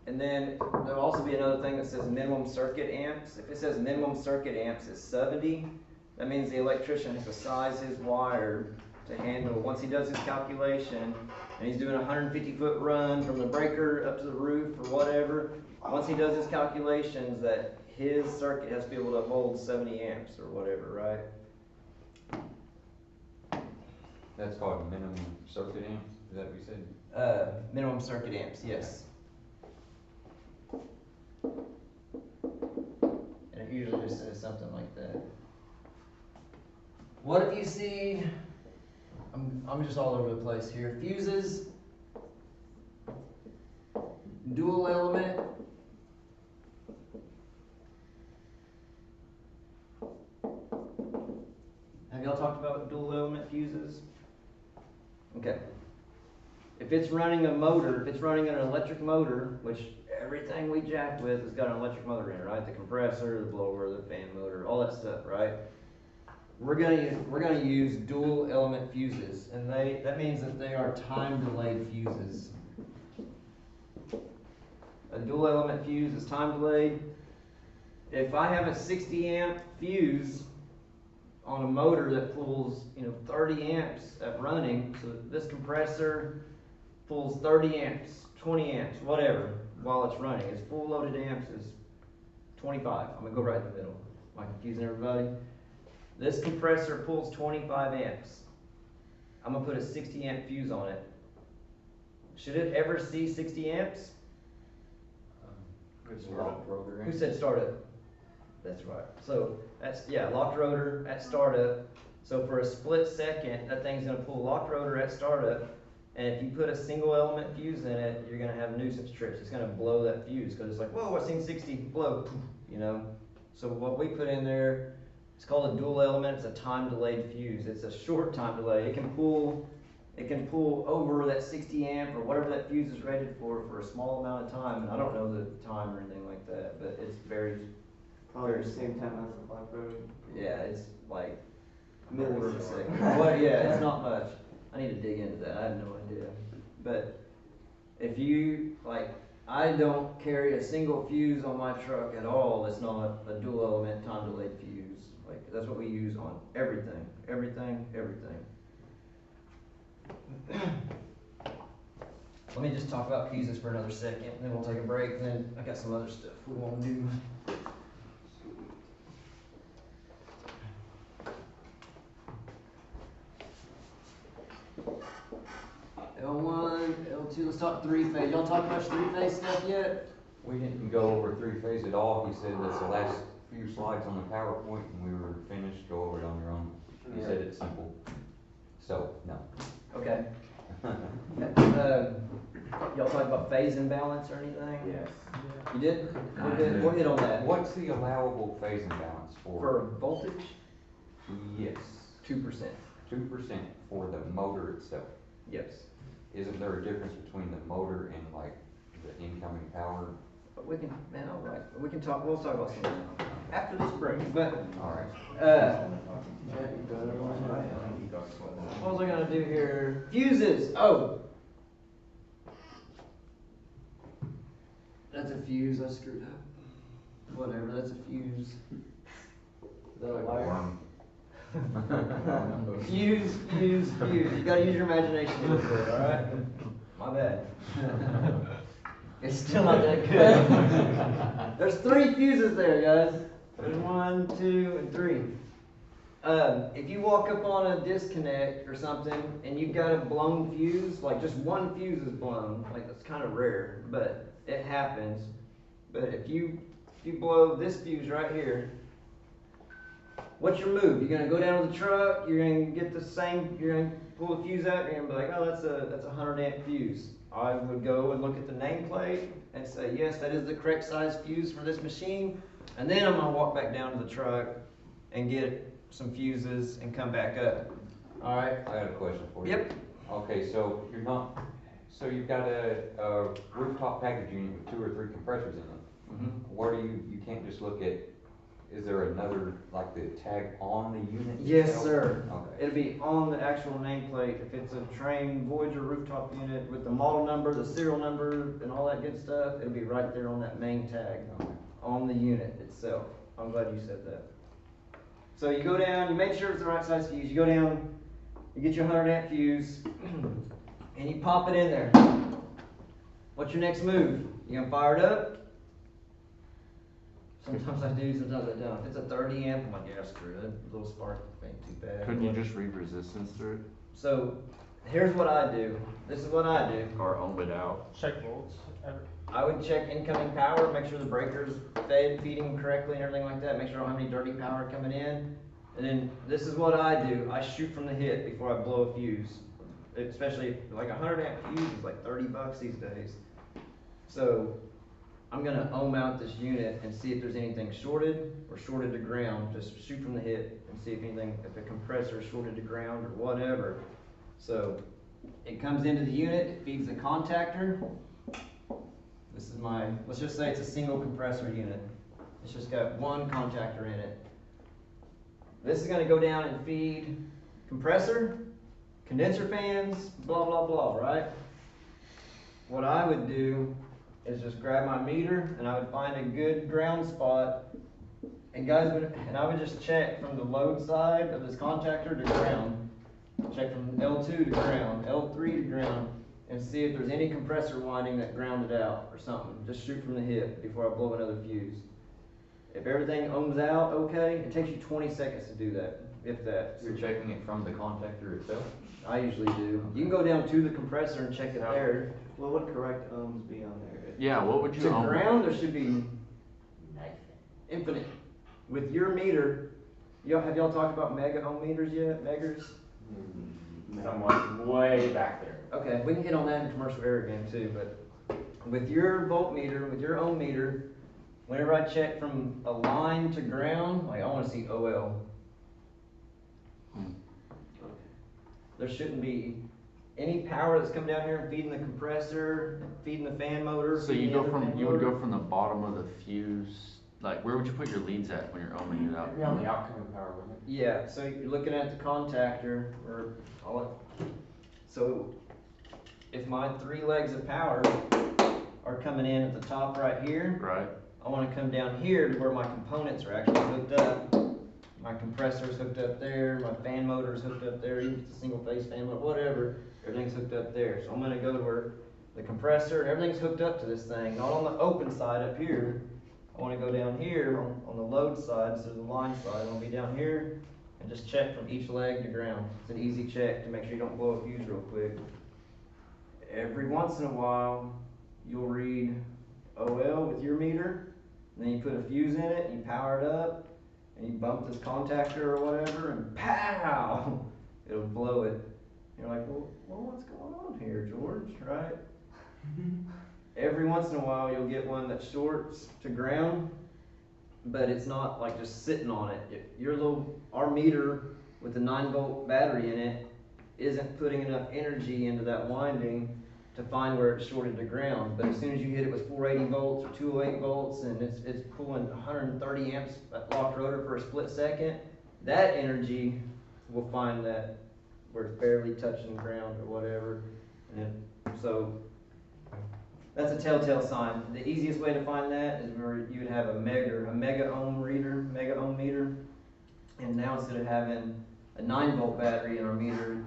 And then there'll also be another thing that says minimum circuit amps. If it says minimum circuit amps is 70, that means the electrician has to size his wire to handle, once he does his calculation, and he's doing a 150-foot run from the breaker up to the roof or whatever, once he does his calculations, that his circuit has to be able to hold 70 amps or whatever, right? That's called minimum circuit amps, is that what you said? Minimum circuit amps, yes. And it usually just says something like that. What if you see, I'm just all over the place here, fuses, dual element, have y'all talked about dual element fuses? Okay. If it's running a motor, if it's running an electric motor, which everything we jack with has got an electric motor in it, right? The compressor, the blower, the fan motor, all that stuff, right? We're gonna use dual element fuses, and that means that they are time delayed fuses. A dual element fuse is time delayed. If I have a 60 amp fuse on a motor that pulls 30 amps at running, so this compressor pulls 30 amps, 20 amps, whatever, while it's running. Its full loaded amps is 25. I'm gonna go right in the middle. Am I confusing everybody? This compressor pulls 25 amps. I'm gonna put a 60 amp fuse on it. Should it ever see 60 amps? Locked rotor. Who said startup? That's right. So that's, yeah, locked rotor at startup. So for a split second, that thing's gonna pull lock rotor at startup, and if you put a single element fuse in it, you're gonna have nuisance trips. It's gonna blow that fuse, cause it's like, whoa, I seen 60 blow, you know? So what we put in there, it's called a dual element, it's a time delayed fuse. It's a short time delay. It can pull over that 60 amp or whatever that fuse is rated for a small amount of time. And I don't know the time or anything like that, but it's very, Probably the same time as the Black Road. yeah, it's like quarter of a second. Well, yeah, it's not much. I need to dig into that. I have no idea. But if you, like, I don't carry a single fuse on my truck at all that's not a dual element time delayed fuse. Like, that's what we use on everything. Let me just talk about fuses for another second, and then we'll take a break, and then I got some other stuff we want to do. L1, L2, let's talk three-phase. Y'all talk much three-phase stuff yet? We didn't go over three-phase at all. He said that's the last few slides on the PowerPoint and we were finished. Go over it on your own. He said it's simple. So, no. Okay. Y'all talk about phase imbalance or anything? Yes. You did? We'll hit on that. What's the allowable phase imbalance for? For voltage? Yes. 2%. 2% for the motor itself. Yes. Isn't there a difference between the motor and like the incoming power? But we can, man, all right. We can talk, we'll talk about something after this break. But, Alright. what was I gonna do here? Fuses! Oh! That's a fuse, I screwed up. Whatever, that's a fuse. Is that a wire? Fuse. You gotta use your imagination a little bit, alright? My bad. It's still not that good. There's 3 fuses there, guys. There's 1, 2, and 3. If you walk up on a disconnect or something and you've got a blown fuse, like just one fuse is blown, like that's kind of rare, but it happens. But if you blow this fuse right here, what's your move? You're gonna go down to the truck, you're gonna get the same, you're gonna pull the fuse out, you're gonna be like, oh, that's a 100 amp fuse. I would go and look at the nameplate and say, yes, that is the correct size fuse for this machine. And then I'm gonna walk back down to the truck and get some fuses and come back up. All right? I got a question for you. Yep. Okay, so you've got a rooftop package unit with 2 or 3 compressors in it. Mm-hmm. Where do you can't just look at, is there another, like the tag on the unit? Yes, itself? sir. Okay. It'll be on the actual nameplate. If it's a Train Voyager rooftop unit with the model number, the serial number, and all that good stuff, it'll be right there on that main tag on the unit itself. I'm glad you said that. So you go down, you make sure it's the right size fuse. You go down, you get your 100 amp fuse, and you pop it in there. What's your next move? You gonna fire it up? Sometimes I do, sometimes I don't. If it's a 30 amp, I'm like, yeah, screw it. A little spark ain't too bad. Couldn't you just read resistance through it? So, here's what I do. This is what I do. Or ohm it out? Check volts. I would check incoming power, make sure the breaker's feeding correctly and everything like that. Make sure I don't have any dirty power coming in. And then, this is what I do. I shoot from the hip before I blow a fuse. Especially, like a 100 amp fuse is like $30 these days. So, I'm gonna ohm out this unit and see if there's anything shorted or shorted to ground. Just shoot from the hip and see if the compressor is shorted to ground or whatever. So it comes into the unit, it feeds the contactor. This is let's just say it's a single compressor unit. It's just got one contactor in it. This is gonna go down and feed compressor, condenser fans, blah, blah, blah, right? What I would do is just grab my meter and I would find a good ground spot, and I would just check from the load side of this contactor to ground, check from L2 to ground, L3 to ground, and see if there's any compressor winding that grounded out or something. Just shoot from the hip before I blow another fuse. If everything ohms out okay, it takes you 20 seconds to do that, if that. You're checking it from the contactor itself? I usually do. You can go down to the compressor and check it there. What would correct ohms be on there? Yeah, what would you To ohm? ground, there should be infinite. With your meter, Have y'all talked about mega ohm meters yet? Megas? Someone way back there. Okay, we can hit on that in commercial air again too, but with your voltmeter, with your ohm meter, whenever I check from a line to ground, like I wanna see OL. There shouldn't be any power that's coming down here and feeding the compressor, feeding the fan motor. So you feeding go the other from, fan you would motor. go from the bottom of the fuse, like where would you put your leads at when you're ohming it out? Maybe on the outcoming power limit. Yeah, so you're looking at the contactor, or so if my 3 legs of power are coming in at the top right here, Right. I wanna come down here to where my components are actually hooked up. My compressor's hooked up there, my fan motor's hooked up there, even if it's a single phase fan motor, whatever, everything's hooked up there. So I'm gonna go to where the compressor and everything's hooked up to this thing, not on the open side up here. I wanna go down here on the load side, so the line side, I'll be down here and just check from each leg to ground. It's an easy check to make sure you don't blow a fuse real quick. Every once in a while, you'll read OL with your meter, and then you put a fuse in it, and you power it up, and you bump this contactor or whatever, and pow! It'll blow it. You're like, well, what's going on here, George, right? Every once in a while, you'll get one that shorts to ground, but it's not like just sitting on it. Our meter with the 9-volt battery in it isn't putting enough energy into that winding to find where it's shorted to ground. But as soon as you hit it with 480 volts or 208 volts and it's pulling 130 amps at locked rotor for a split second, that energy will find that where it's barely touching ground or whatever. So that's a telltale sign. The easiest way to find that is where you would have a mega ohm meter. And now instead of having a 9-volt battery in our meter,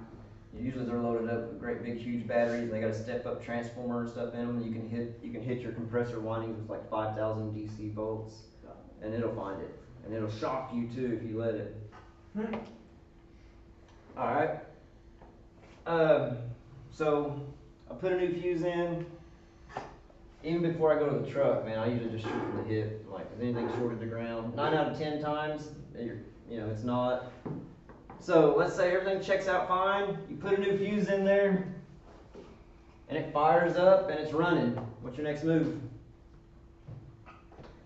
usually they're loaded up with great big huge batteries, and they got a step-up transformer and stuff in them. You can hit your compressor windings with like 5,000 DC volts, and it'll find it, and it'll shock you too if you let it. All right. So I put a new fuse in. Even before I go to the truck, man, I usually just shoot from the hip. Like, is anything shorted to ground? 9 out of 10 times, it's not. So let's say everything checks out fine. You put a new fuse in there, and it fires up and it's running. What's your next move?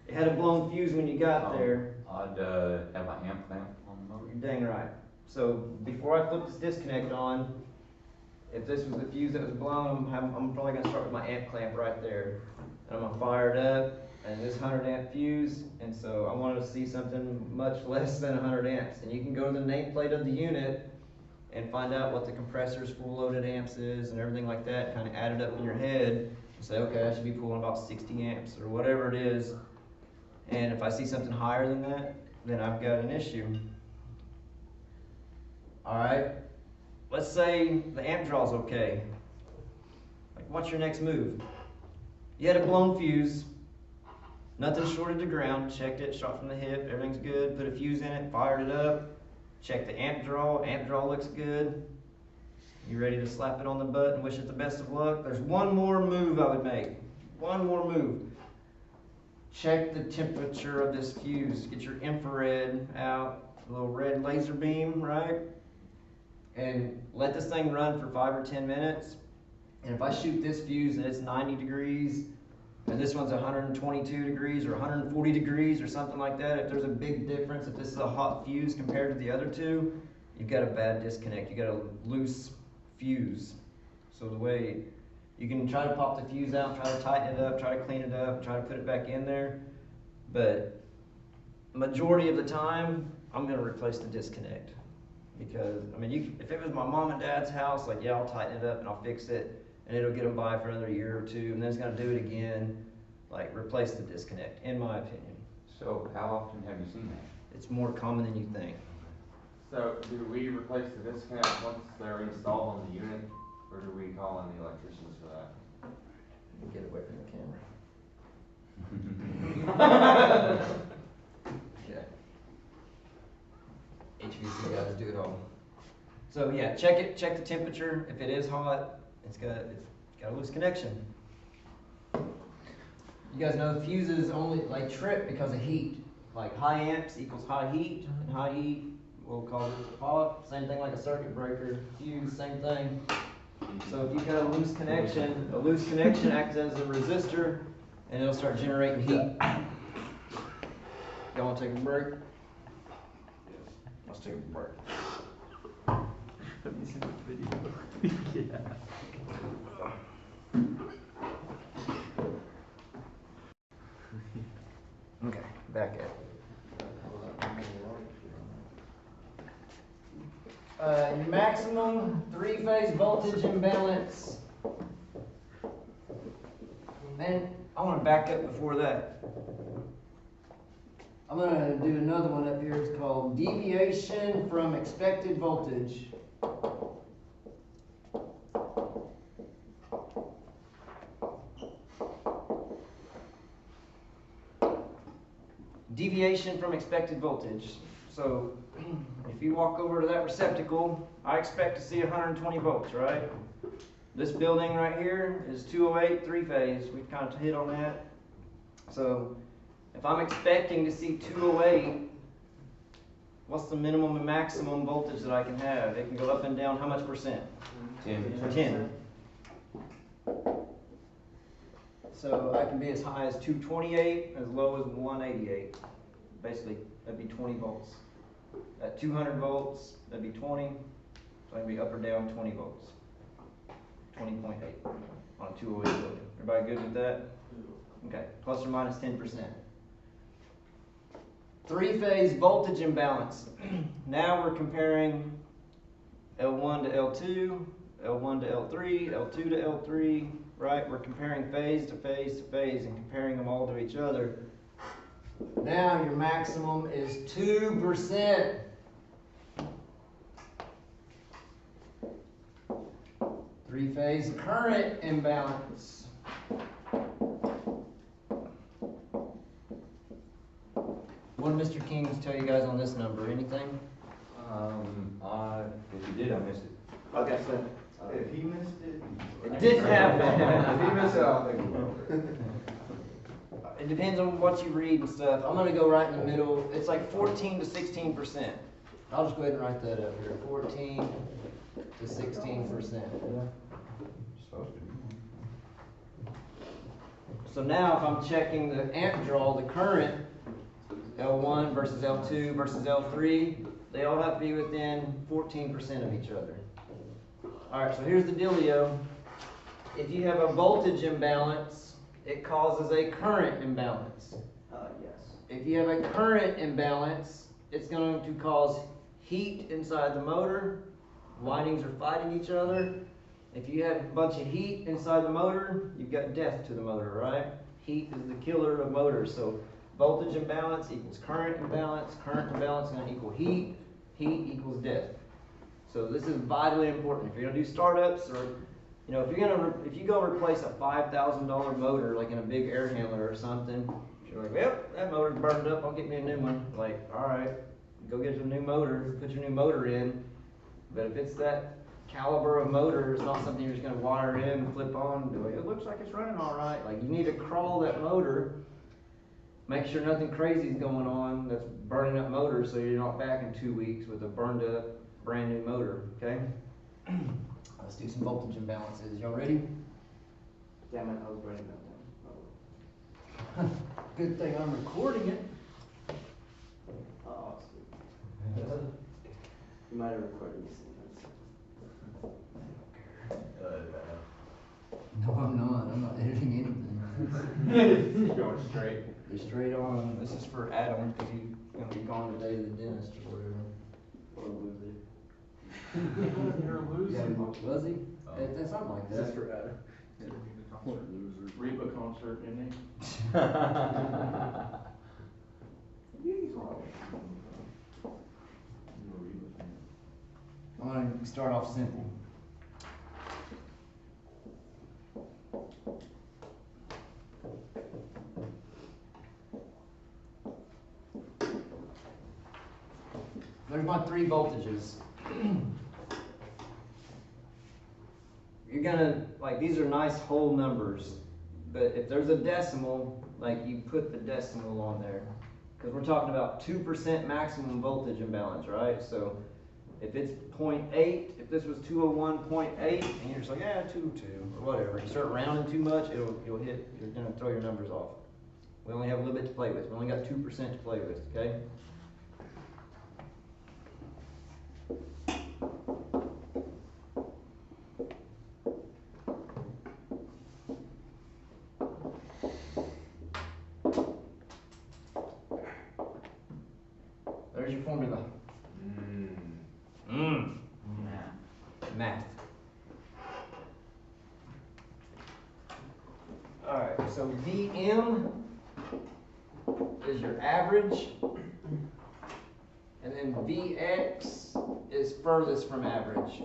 It had a blown fuse when you got there. I'd have my amp clamp on the motor. You're dang right. So before I flip this disconnect on, if this was the fuse that was blown, I'm probably gonna start with my amp clamp right there. And I'm gonna fire it up, and this 100 amp fuse, and so I wanted to see something much less than 100 amps. And you can go to the nameplate of the unit and find out what the compressor's full loaded amps is and everything like that, kind of add it up in your head and say, okay, I should be pulling about 60 amps or whatever it is. And if I see something higher than that, then I've got an issue. All right. Let's say the amp draw's okay. Like, what's your next move? You had a blown fuse, nothing shorted to ground, checked it, shot from the hip, everything's good, put a fuse in it, fired it up, checked the amp draw looks good. You ready to slap it on the butt and wish it the best of luck? There's one more move I would make. One more move. Check the temperature of this fuse. Get your infrared out, a little red laser beam, right? And let this thing run for 5 or 10 minutes. And if I shoot this fuse and it's 90 degrees, and this one's 122 degrees or 140 degrees or something like that, if there's a big difference, if this is a hot fuse compared to the other two, you've got a bad disconnect. You've got a loose fuse. So the way you can try to pop the fuse out, try to tighten it up, try to clean it up, try to put it back in there. But majority of the time, I'm gonna replace the disconnect. Because, I mean, if it was my mom and dad's house, like, yeah, I'll tighten it up and I'll fix it, and it'll get them by for another year or two, and then it's gonna do it again. Like, replace the disconnect, in my opinion. So how often have you seen that? It's more common than you think. So do we replace the disconnect once they're installed on the unit, or do we call in the electricians for that? Get away from the camera. Okay. HVAC guys do it all. So yeah, check the temperature. If it is hot, it's got a loose connection. You guys know fuses only trip because of heat. like high amps equals high heat, and high heat, we'll call it pop. Same thing like a circuit breaker, fuse, same thing. So if you've got a loose connection acts as a resistor, and it'll start generating heat. Y'all wanna take a break? Let's take a break. Have you seen the video? Yeah. Okay, back at it. Your maximum three-phase voltage imbalance. Man, I wanna back up before that. I'm gonna do another one up here. It's called deviation from expected voltage. Deviation from expected voltage. So if you walk over to that receptacle, I expect to see 120 volts, right? This building right here is 208 three-phase. We've kind of hit on that. So if I'm expecting to see 208, what's the minimum and maximum voltage that I can have? It can go up and down how much percent? 10. So I can be as high as 228, as low as 188. Basically, that'd be 20 volts. At 200 volts, that'd be 20. So I can be up or down 20 volts. 20.8 on a 208 building. Everybody good with that? Okay, plus or minus 10%. Three-phase voltage imbalance. Now we're comparing L1 to L2, L1 to L3, L2 to L3, right? We're comparing phase to phase to phase and comparing them all to each other. Now your maximum is 2%. Three-phase current imbalance. What did Mr. King tell you guys on this number? Anything? If you did, I missed it. Okay, so If he missed it. it did happen. If he missed it, I'll think about it. It depends on what you read and stuff. I'm gonna go right in the middle. It's like 14 to 16%. I'll just go ahead and write that up here. 14 to 16%. Supposed to. So now if I'm checking the amp draw, the current, L1 versus L2 versus L3, they all have to be within 14% of each other. Alright, so here's the dealio. If you have a voltage imbalance, it causes a current imbalance. Yes. If you have a current imbalance, it's going to cause heat inside the motor. Windings are fighting each other. If you have a bunch of heat inside the motor, you've got death to the motor, right? Heat is the killer of motors. So voltage imbalance equals current imbalance is going to equal heat, heat equals death. So this is vitally important. If you're going to do startups, or if you go replace a $5,000 motor like in a big air handler or something, you're like, well, that motor's burned up, I'll get me a new one. Like, all right, go get a new motor, put your new motor in. But if it's that caliber of motor, it's not something you're just going to wire in, flip on, and be like, it looks like it's running all right. Like, you need to crawl that motor, make sure nothing crazy is going on that's burning up motors, so you're not back in 2 weeks with a burned up brand new motor. Okay. Let's do some voltage imbalances. Y'all ready? Damn it, I was writing that down. Good thing I'm recording it. Oh, sweet. You might have recorded me sometimes. No, I'm not. I'm not editing anything. You're going straight. You're straight on. This is for Adam because he's gonna be gone today to the dentist or whatever. Or a loser. You're a loser. Yeah, was he? That's something like that. for Adam. Reba concert, isn't I'm gonna start off simple. There's my three voltages. You're gonna, like, these are nice whole numbers, but if there's a decimal, like, you put the decimal on there. Cause we're talking about 2% maximum voltage imbalance, right? So if it's 0.8, if this was 201.8, and you're just like, yeah, 202, or whatever, you start rounding too much, you're gonna throw your numbers off. We only have a little bit to play with. We only got 2% to play with, okay? There's your formula. Math. Alright, so VM is your average, and then VX is furthest from average.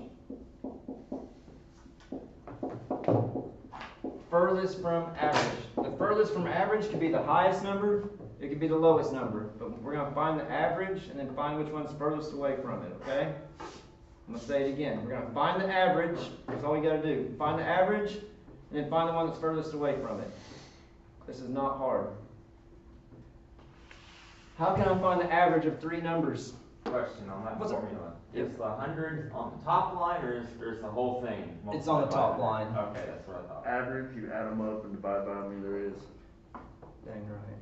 Furthest from average. The furthest from average could be the highest number, it could be the lowest number, but we're going to find the average and then find which one's furthest away from it, okay? I'm going to say it again. We're going to find the average, that's all we got to do. Find the average, and then find the one that's furthest away from it. This is not hard. How can I find the average of three numbers? Question on that What's up? formula. Is the 100 on the top line, or is the whole thing? It's on the top multiplied by line. 100? Okay, that's what I thought. Average, you add them up and divide by how many there is. Dang right.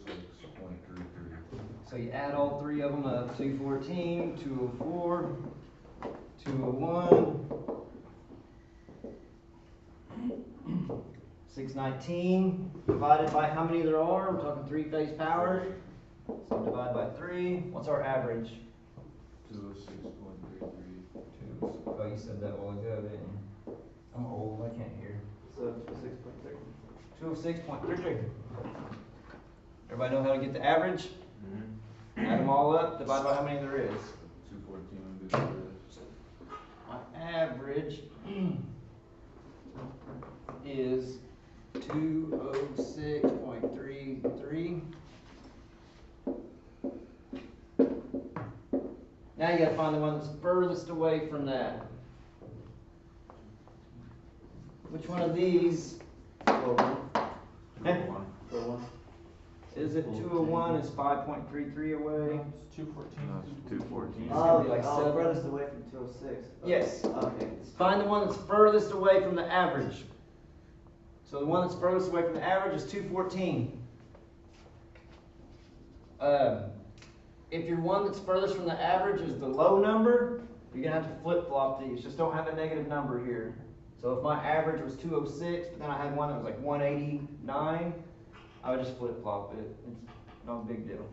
206.33. So you add all three of them up, 214, 204, 201, 619, divided by how many there are? We're talking three-phase power. So divide by 3. What's our average? 206.33. Oh, you said that a while ago, didn't you? I'm old, I can't hear. So 6.3. 206.33. Everybody know how to get the average? Mm-hmm. Add them all up, divide by how many there is. 214. My average is 206.33. Now you gotta find the one that's furthest away from that. Which one of these? Is it 201 is 5.33 away? It's 214. No, it's 214. Oh, be like oh, seven. furthest away from 206. Yes. Okay. Find the one that's furthest away from the average. So the one that's furthest away from the average is 214. If your one that's furthest from the average is the low number, you're gonna have to flip-flop these. Just don't have a negative number here. So if my average was 206, but then I had one that was like 189, I would just flip-flop it. It's no big deal.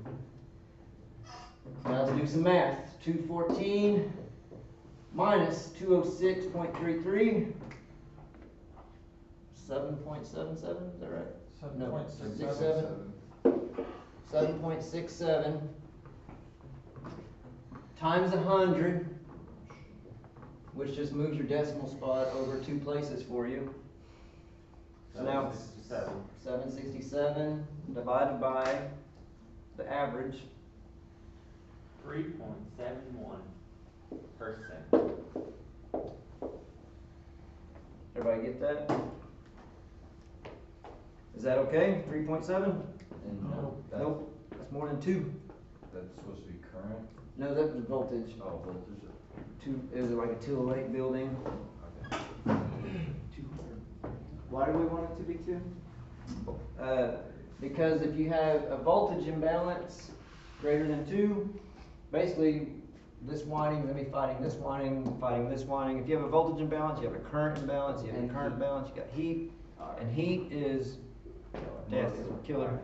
So now let's do some math. 214 minus 206.33. 7.77, is that right? No, 7.67. 7.67 times 100, which just moves your decimal spot over 2 places for you. So now it's 767 divided by the average. 3.71%. Everybody get that? Is that okay? 3.7? No. Nope, that's more than 2. That's supposed to be current? No, that was voltage. Oh, voltage. Is it like a 208 building? Okay. 200. Why do we want it to be 2? Because if you have a voltage imbalance greater than 2, basically this winding is going to be fighting this winding. If you have a voltage imbalance, you have a current imbalance, you have a current balance, you got heat, and heat is death, is a killer.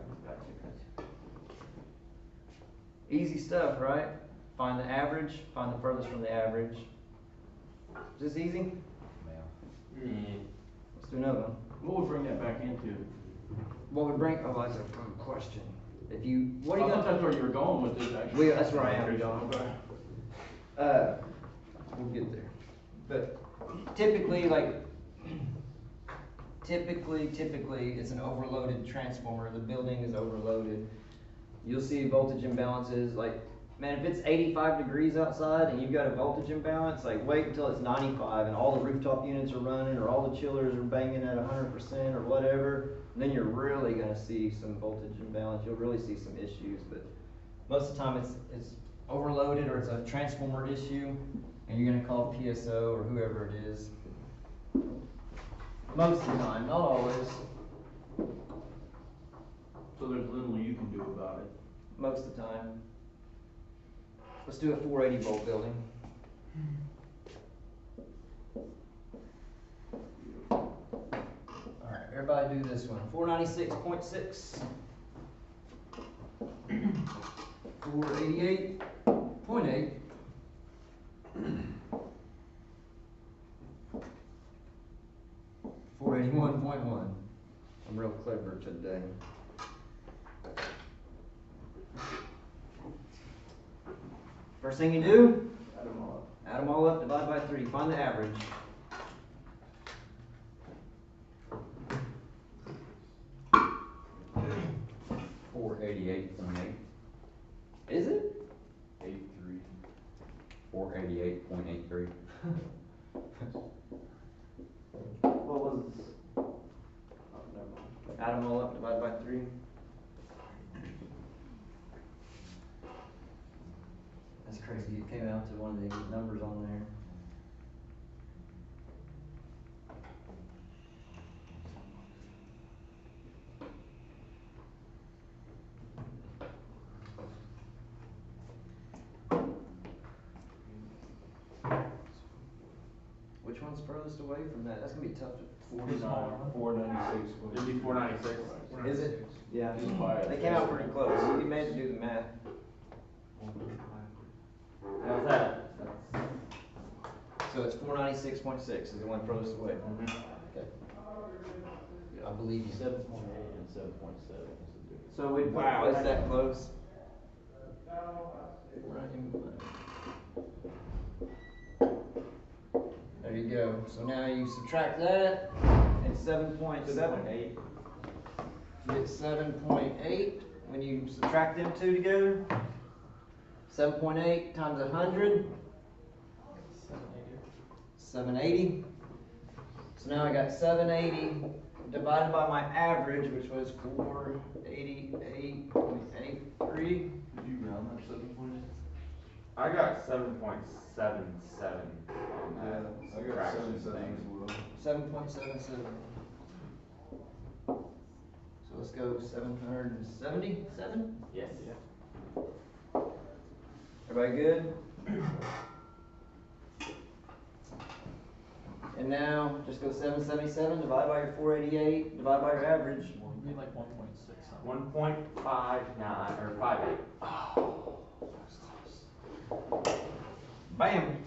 Easy stuff, right? Find the average, find the furthest from the average. Is this easy? Let's do another one. What would bring that back into? What would bring, oh, that's a good question. If you, what are you I thought gonna, that's where you were going with this, actually. that's where I am, John. We'll get there. But typically, it's an overloaded transformer. The building is overloaded. You'll see voltage imbalances, like, man, if it's 85 degrees outside and you've got a voltage imbalance, like, wait until it's 95 and all the rooftop units are running or all the chillers are banging at 100% or whatever, then you're really gonna see some voltage imbalance, you'll really see some issues, but most of the time it's overloaded or it's a transformer issue, and you're gonna call PSO or whoever it is. Most of the time, not always, So there's little you can do about it. most of the time. Let's do a 480 volt building. Alright, everybody do this one. 496.6. 488.8. 481.1. I'm real clever today. First thing you do, add them all up, divide by 3, find the average. $488.8. Is it? 83. 488.83. What was, oh, never mind. Add them all up, divide by 3. That's crazy, it came out to one of the numbers on there. Which one's furthest away from that? That's gonna be tough to. 496. It'd be 496. Is it? Yeah. Just by a They came out pretty close, you made to do the math. How's that? So it's 496.6 is the one furthest away. Okay. I believe you. 7.8 and 7.7 is the difference. So we. Wow, is that close? There you go. So now you subtract that, and 7.7. 8. You get 7.8 when you subtract them two together. 7.8 times 100. 780. So now I got 780 divided by my average, which was 488.83. Did you round that 7.8? I got 7.77 on Yeah, that. I got fraction 77 thing. as well. 7.77. So let's go 777. Yes. Everybody good? And now just go 777, divide by your 488, divide by your average. It'd be like 1.6 something. 1.59 or 58. Bam!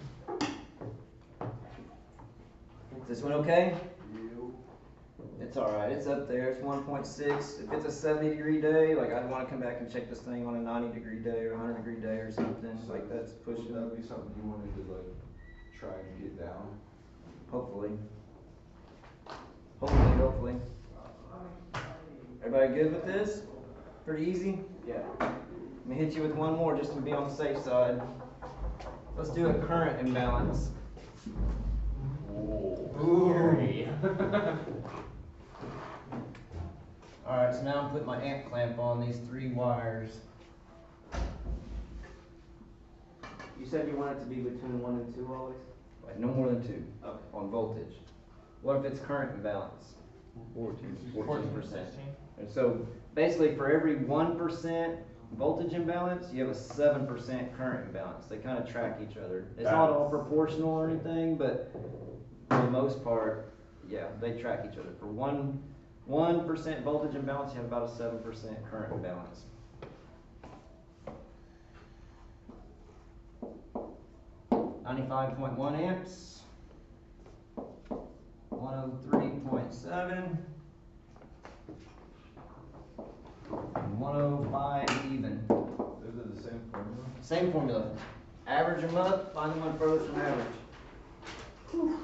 Is this one okay? It's alright, it's up there, it's 1.6. If it's a 70-degree day, like I'd wanna come back and check this thing on a 90-degree day or a 100-degree day or something, like that's pushing Would up, that be something you wanted to like try and get down? hopefully. Hopefully. Everybody good with this? Pretty easy? Yeah. Let me hit you with one more just to be on the safe side. Let's do a current imbalance. Scary. Alright, so now I'm putting my amp clamp on these 3 wires. You said you want it to be between 1 and 2 always? Like no more than 2 Okay. on voltage. What if it's current imbalance? 14%. And so basically for every 1% voltage imbalance, you have a 7% current imbalance. They kind of track each other. It's not all proportional or anything, but for the most part, yeah, they track each other. For 1% voltage imbalance, you have about a 7% current imbalance. .1 amps, 103.7, and 105 even. Is it the same formula? Same formula. Average them up, find the one furthest from average. Whew.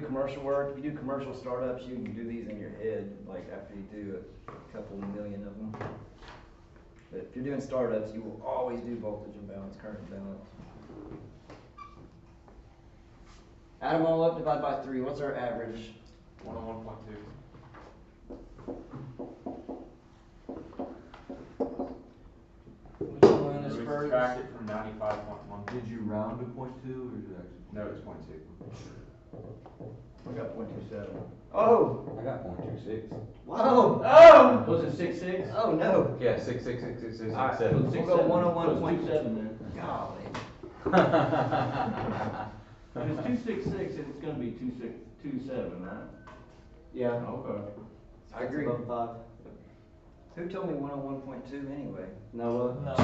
commercial work, if you do commercial startups, you can do these in your head, like after you do a couple million of them. But if you're doing startups, you will always do voltage imbalance, current imbalance. Add them all up, divide by 3. What's our average? 101.2. Which one is We first? subtract it from 95.1. Did you round to .2 or is it actually? No, it's 0.2. We got 0.27. Oh! I got .26. Whoa! Oh! Was it 6.6? Oh no! Yeah, 6.66667. Alright, So we'll six, go seven. 101.7 So it's 2.7 then. Golly. If it's 266, and it's gonna be 2.7, right? Yeah. Okay. I agree. Above 5. Who told me 101.2 anyway? Noah? No.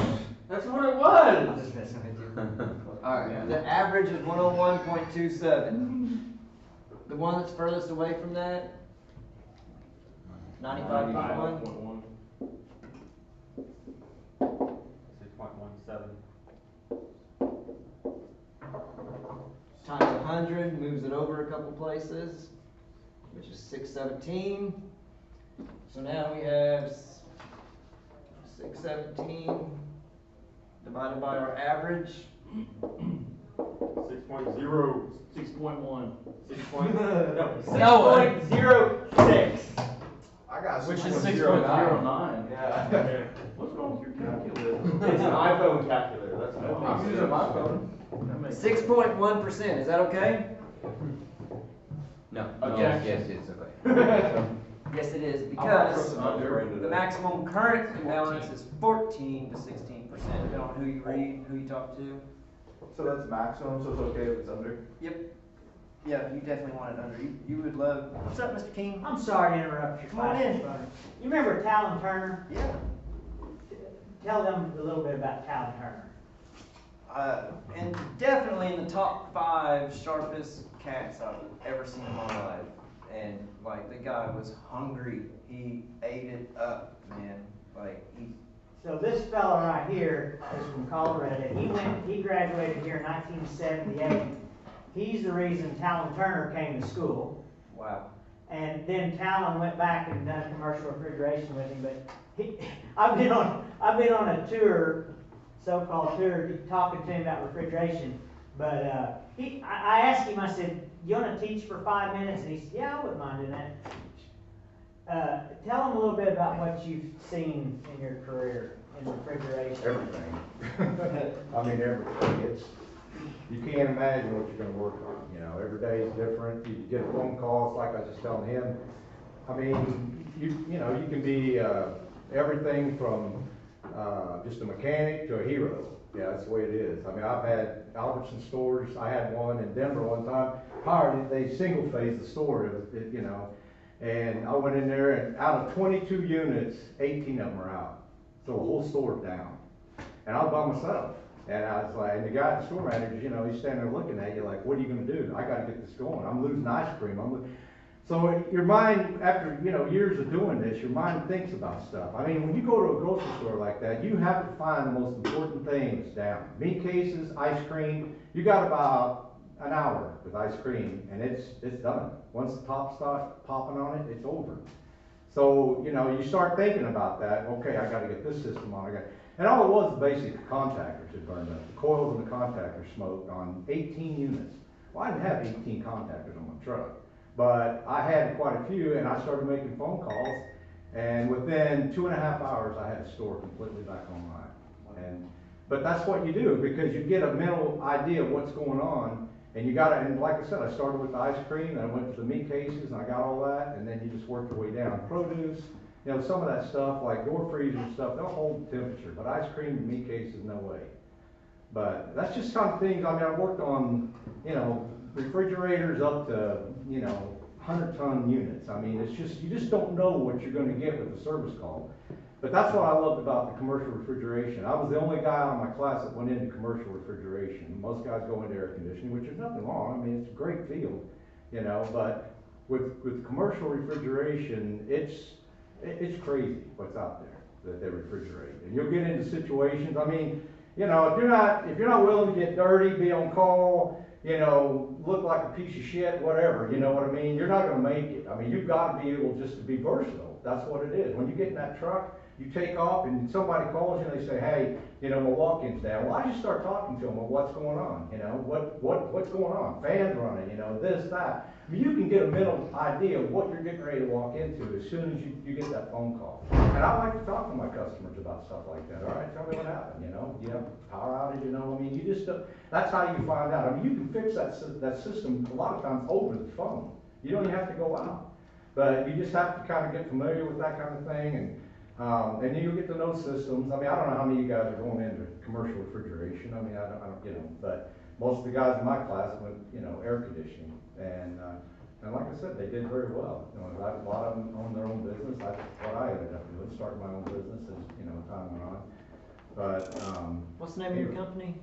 That's what it I'm was! just messing with you. Alright, the average is 101.27. The one that's furthest away from that? 95.1? 95.1. 6.17. Times 100, moves it over a couple places, which is 617. So now we have 617 divided by our average. 6.0. 6.1. 6.06. I got Which is 6.09. 6.09. Yeah. What's wrong with your calculator? It's an iPhone calculator, that's what I'm using my phone. 6.1%, is that okay? No, Objection. yes, it's okay. Yes, it is, I'm because not trusting the today. maximum current imbalance is 14 to 16%, depending on who you read, who you talk to. So that's maximum, so it's okay if it's under? Yep. Yeah, you definitely want it under. You would love. What's up, Mr. King? I'm sorry to interrupt your Come on class. in. You remember Talon Turner? Yeah. Tell them a little bit about Talon Turner. And definitely in the top 5 sharpest cats I've ever seen in my life. And like the guy was hungry. He ate it up, man. Like he. So this fellow right here is from Colorado. He graduated here in 1978. He's the reason Talon Turner came to school. Wow. And then Talon went back and done commercial refrigeration with him. But I've been on a tour, so-called tour, talking to him about refrigeration. But I asked him. I said, "You want to teach for 5 minutes?" And he said, "Yeah, I wouldn't mind doing that." Tell him a little bit about what you've seen in your career in refrigeration. Everything. I mean, everything. You can't imagine what you're gonna work on, you know, every day is different. You get phone calls, like I was just telling him. I mean, you know, you can be, everything from, just a mechanic to a hero. Yeah, that's the way it is. I mean, I've had Albertson stores. I had one in Denver one time. They single phase the store, you know. And I went in there, and out of 22 units, 18 of them are out. So the whole store's down. And I was by myself. And I was like, and the guy at the store manager, you know, he's standing there looking at you like, what are you gonna do? I gotta get this going. I'm losing ice cream. So your mind, after, you know, years of doing this, your mind thinks about stuff. I mean, when you go to a grocery store like that, you have to find the most important things down. Meat cases, ice cream, you got about an hour with ice cream, and it's done. Once the top starts popping on it, it's over. So, you know, you start thinking about that. Okay, I gotta get this system on. And all it was basic contactors had burned up. The coils and the contactors smoked on 18 units. Well, I didn't have 18 contactors on my truck, but I had quite a few, and I started making phone calls, and within 2.5 hours, I had the store completely back online. But that's what you do, because you get a mental idea of what's going on, and you gotta, and like I said, I started with the ice cream, and I went to the meat cases, and I got all that, and then you just work your way down. Produce, you know, some of that stuff, like door freezers and stuff, they'll hold the temperature, but ice cream and meat cases, no way. But that's just kind of things, I mean, I worked on, you know, refrigerators up to, you know, 100-ton units. I mean, it's just, you just don't know what you're gonna get with a service call. But that's what I loved about the commercial refrigeration. I was the only guy out of my class that went into commercial refrigeration. Most guys go into air conditioning, which is nothing wrong. I mean, it's a great field, you know, but with commercial refrigeration, it's crazy what's out there that they refrigerate. And you'll get into situations, I mean, you know, if you're not willing to get dirty, be on call, you know, look like a piece of shit, whatever, you know what I mean? You're not gonna make it. I mean, you've gotta be able just to be versatile. That's what it is. When you get in that truck, you take off and somebody calls you and they say, hey, you know, my walk-in's down. Well, I just start talking to them, well, what's going on? You know, what's going on? Fans running, you know, this, that. I mean, you can get a mental idea of what you're getting ready to walk into as soon as you get that phone call. And I like to talk to my customers about stuff like that. All right, tell me what happened, you know? You have a power outage, you know? I mean, you just, that's how you find out. I mean, you can fix that system a lot of times over the phone. You don't even have to go out. But you just have to kind of get familiar with that kind of thing, and then you'll get to know systems. I mean, I don't know how many of you guys are going into commercial refrigeration. I mean, I don't, you know, but most of the guys in my class went, you know, air conditioning. And like I said, they did very well. You know, a lot of them own their own business. That's what I ended up doing, starting my own business as, you know, time went on. But, what's the name of your company?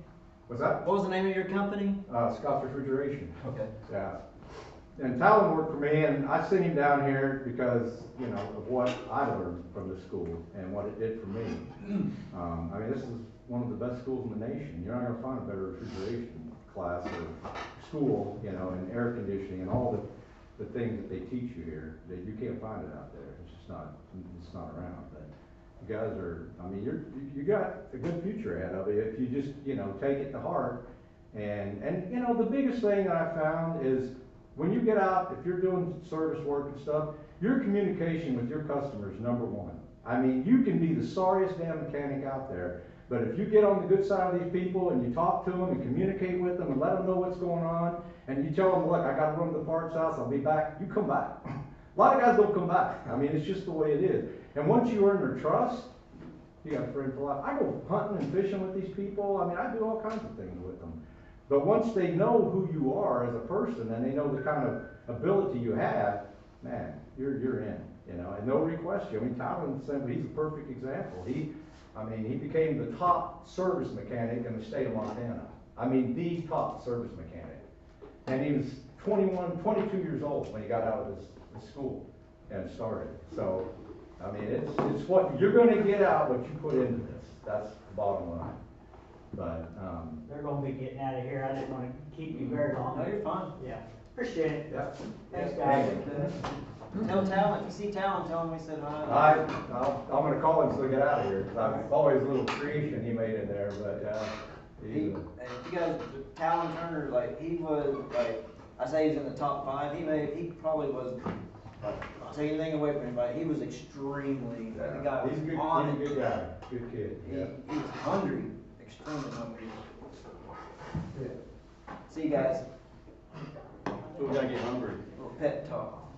What's that? What was the name of your company? Scott Refrigeration. Okay. Yeah. And Talon worked for me, and I sent him down here because, you know, of what I learned from the school and what it did for me. I mean, this is one of the best schools in the nation. You're not gonna find a better refrigeration class or school, you know, and air conditioning and all the things that they teach you here, that you can't find it out there. It's just not, it's not around. But you guys are, I mean, you got a good future ahead of you if you just, you know, take it to heart. And you know, the biggest thing that I found is when you get out, if you're doing service work and stuff, your communication with your customer is number one. I mean, you can be the sorriest damn mechanic out there, but if you get on the good side of these people and you talk to them and communicate with them and let them know what's going on, and you tell them, look, I gotta run to the parts house, I'll be back, you come back. A lot of guys don't come back. I mean, it's just the way it is. And once you earn their trust, you got a friend for life. I go hunting and fishing with these people. I mean, I do all kinds of things with them. But once they know who you are as a person and they know the kind of ability you have, man, you're in, you know, and they'll request you. I mean, Tyler said he's a perfect example. He became the top service mechanic in the state of Montana. I mean, the top service mechanic. And he was 22 years old when he got out of his school and started. So, I mean, it's what you're gonna get out what you put into this. That's the bottom line. But, They're gonna be getting out of here. I didn't wanna keep you very long. No, you're fine. Yeah, appreciate it. yeah. Thanks, guys. Tell Talon, if you see Talon, tell him we said hi. I'm gonna call him so we get out of here. I've always a little creation he made in there, but, He, and if you guys, Talon Turner, like, he was, like, I say he's in the top 5, he probably was, like, I'll take anything away from him, but he was extremely, like, the guy was he's on a it. good guy, good kid, yeah. He was hungry, extremely hungry. See you guys. So we gotta get hungry. Little pet talk.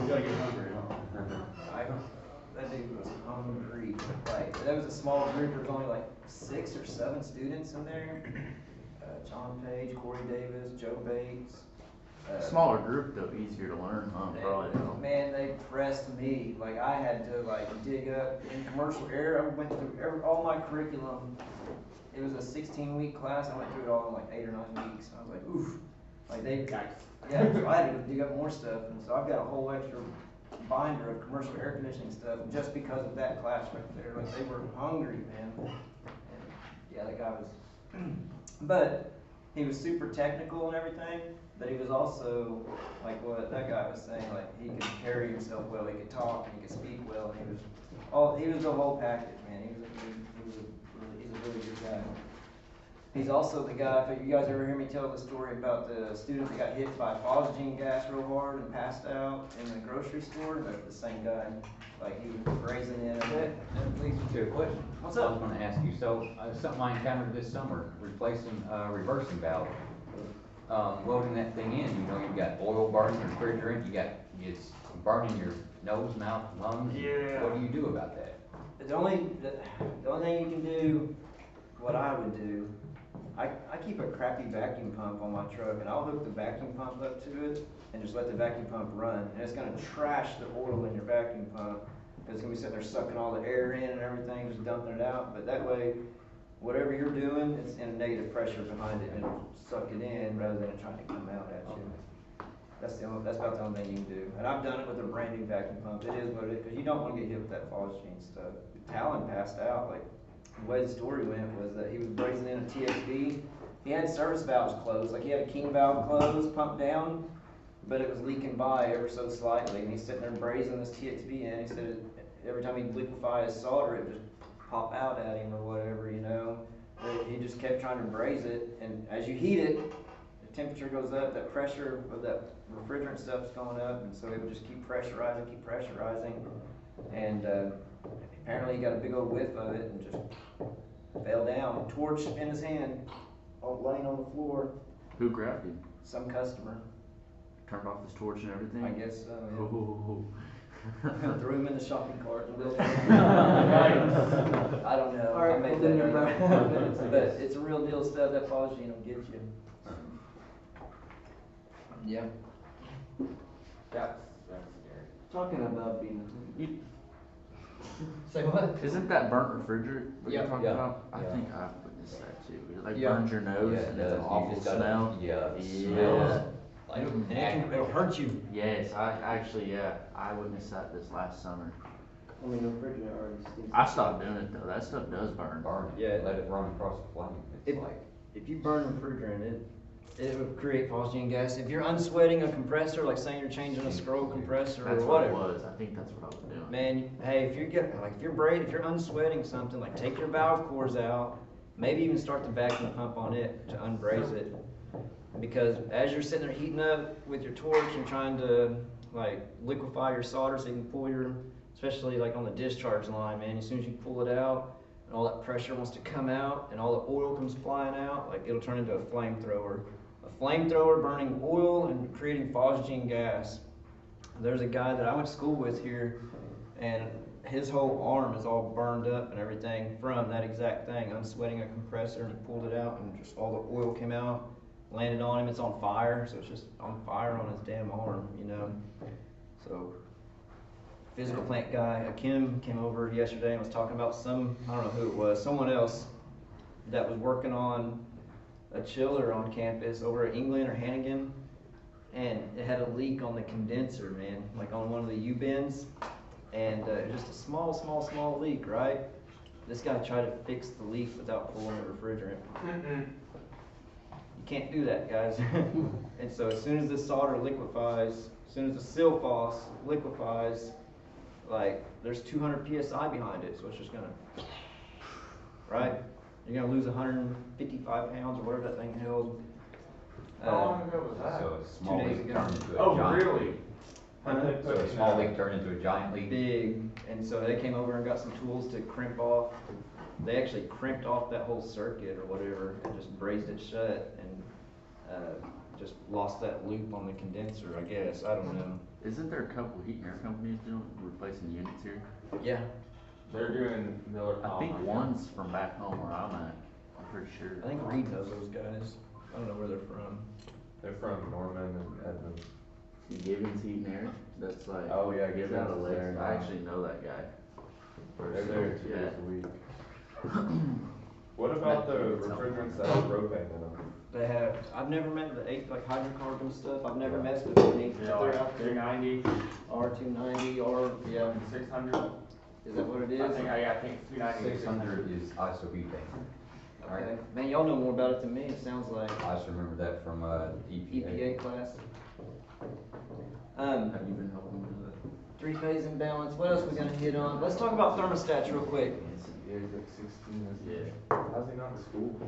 We gotta get hungry, huh? That dude was hungry. Like, that was a small group. There was only like 6 or 7 students in there. John Page, Corey Davis, Joe Bates. Smaller group though, easier to learn, huh? Probably. Man, they pressed me. Like, I had to like dig up in commercial air. I went through all my curriculum. It was a 16-week class. I went through it all in like 8 or 9 weeks. And I was like, oof. Like yeah, so I had to go dig up more stuff. And so I've got a whole extra binder of commercial air conditioning stuff just because of that class right there. Like, they were hungry, man. And yeah, that guy was, but he was super technical and everything, but he was also, like what that guy was saying, like, he could carry himself well, he could talk, and he could speak well, and he was the whole package, man. He's a really good guy. He's also the guy, if you guys ever hear me tell the story about the student that got hit by phosgene gas real hard and passed out in the grocery store, that's the same guy. Like, he was grazing in. That leads me to a question. What's up? I was gonna ask you, so, something I encountered this summer, replacing, reversing valve. Loading that thing in, you know, you've got oil burning, refrigerant, it's burning your nose, mouth, lungs. Yeah. What do you do about that? The only thing you can do, what I would do, I keep a crappy vacuum pump on my truck, and I'll hook the vacuum pump up to it and just let the vacuum pump run. And it's gonna trash the oil in your vacuum pump, because it's gonna be sitting there sucking all the air in and everything, just dumping it out. But that way, whatever you're doing, it's in a negative pressure behind it, and it'll suck it in rather than it trying to come out at you. That's about the only thing you can do. And I've done it with a brand new vacuum pump. It is what it is, because you don't want to get hit with that phosgene stuff. Talon passed out, like, the way the story went was that he was brazing in a TXV, he had service valves closed, like he had a king valve closed, pumped down, but it was leaking by ever so slightly, and he's sitting there brazing this TXB in. He said every time he'd liquefy his solder, it would just pop out at him or whatever, you know. He just kept trying to braze it, and as you heat it, the temperature goes up, that pressure of that refrigerant stuff's going up, and so it would just keep pressurizing, and apparently he got a big old whiff of it and just fell down, torch in his hand, laying on the floor. Who grabbed him? Some customer, Turned off his torch and everything? I guess so, yeah. Ooh. Threw him in the shopping cart and wheeled him. Nice. I don't know, All right, I made well, then that you're up. back. But it's a real deal stuff, that phosgene will get you. Yeah. That's scary. Talking about being, Say what? Isn't that burnt refrigerant what you're Yeah, talking yeah, about? I yeah. think I've witnessed that too. It like Yeah. burns your nose Yeah, it and it's an does. You awful just gotta- smell. Yeah, it Yeah. smells. And it'll hurt you. Yes, I witnessed that this last summer. I mean, the refrigerator already stinks. I stopped doing it though. That stuff does burn. Burn it, Yeah. let it run across the flame, it's If- like, If you burn refrigerant, it would create phosgene gas. If you're unsweating a compressor, like saying you're changing a scroll compressor or That's what it whatever. was. I think that's what I was doing. Man, hey, if you're unsweating something, like take your valve cores out, maybe even start the vacuum pump on it to unbraze it. Because as you're sitting there heating up with your torch and trying to like liquefy your solder so you can pull your, especially like on the discharge line, man, as soon as you pull it out and all that pressure wants to come out and all the oil comes flying out, like it'll turn into a flamethrower. A flamethrower burning oil and creating phosgene gas. There's a guy that I went to school with here, and his whole arm is all burned up and everything from that exact thing, unsweating a compressor, and he pulled it out and just all the oil came out, landed on him, it's on fire, so it's just on fire on his damn arm, you know. So, physical plant guy, Kim, came over yesterday and was talking about I don't know who it was, someone else that was working on a chiller on campus over at England or Hannigan, and it had a leak on the condenser, man, like on one of the U-bends, and it was just a small leak, right? This guy tried to fix the leak without pulling the refrigerant. You can't do that, guys. And so as soon as this solder liquefies, as soon as the silphos liquefies, like there's 200 PSI behind it, so it's just gonna, right? You're gonna lose 155 pounds or whatever that thing held. How long ago was that? so a small 2 days leak ago. turned into a Oh, giant. really? So a small leak turned into a giant leak. Big, and so they came over and got some tools to crimp off. They actually crimped off that whole circuit or whatever and just brazed it shut and just lost that loop on the condenser, I guess. I don't know. Isn't there a couple heat and air companies doing replacing units here? Yeah. They're doing Miller. I think one's from back home where I'm at. I'm pretty sure. I think Reed knows those guys. I don't know where they're from. They're from Norman and Edmond. Gibbons Heat and Air. That's like. Oh, yeah, he's Gibbons out of is Lakes. there I now. actually know that guy. They're there 2 days a week. Yeah. What about the refrigerants that have propane in them? They have, I've never met the like hydrocarbon stuff. I've never messed with any. Yeah, They're like out there. 290, R290 or, yeah. 600. Is that what it is? I think 290. 600 is isobutane. Right. Okay. Man, y'all know more about it than me, it sounds like. I just remember that from, EPA. EPA class. Have you been helping with that? Three-phase imbalance, what else we gonna hit on? Let's talk about thermostats real quick. Yeah, he's like 16. Yeah. How's he not in school?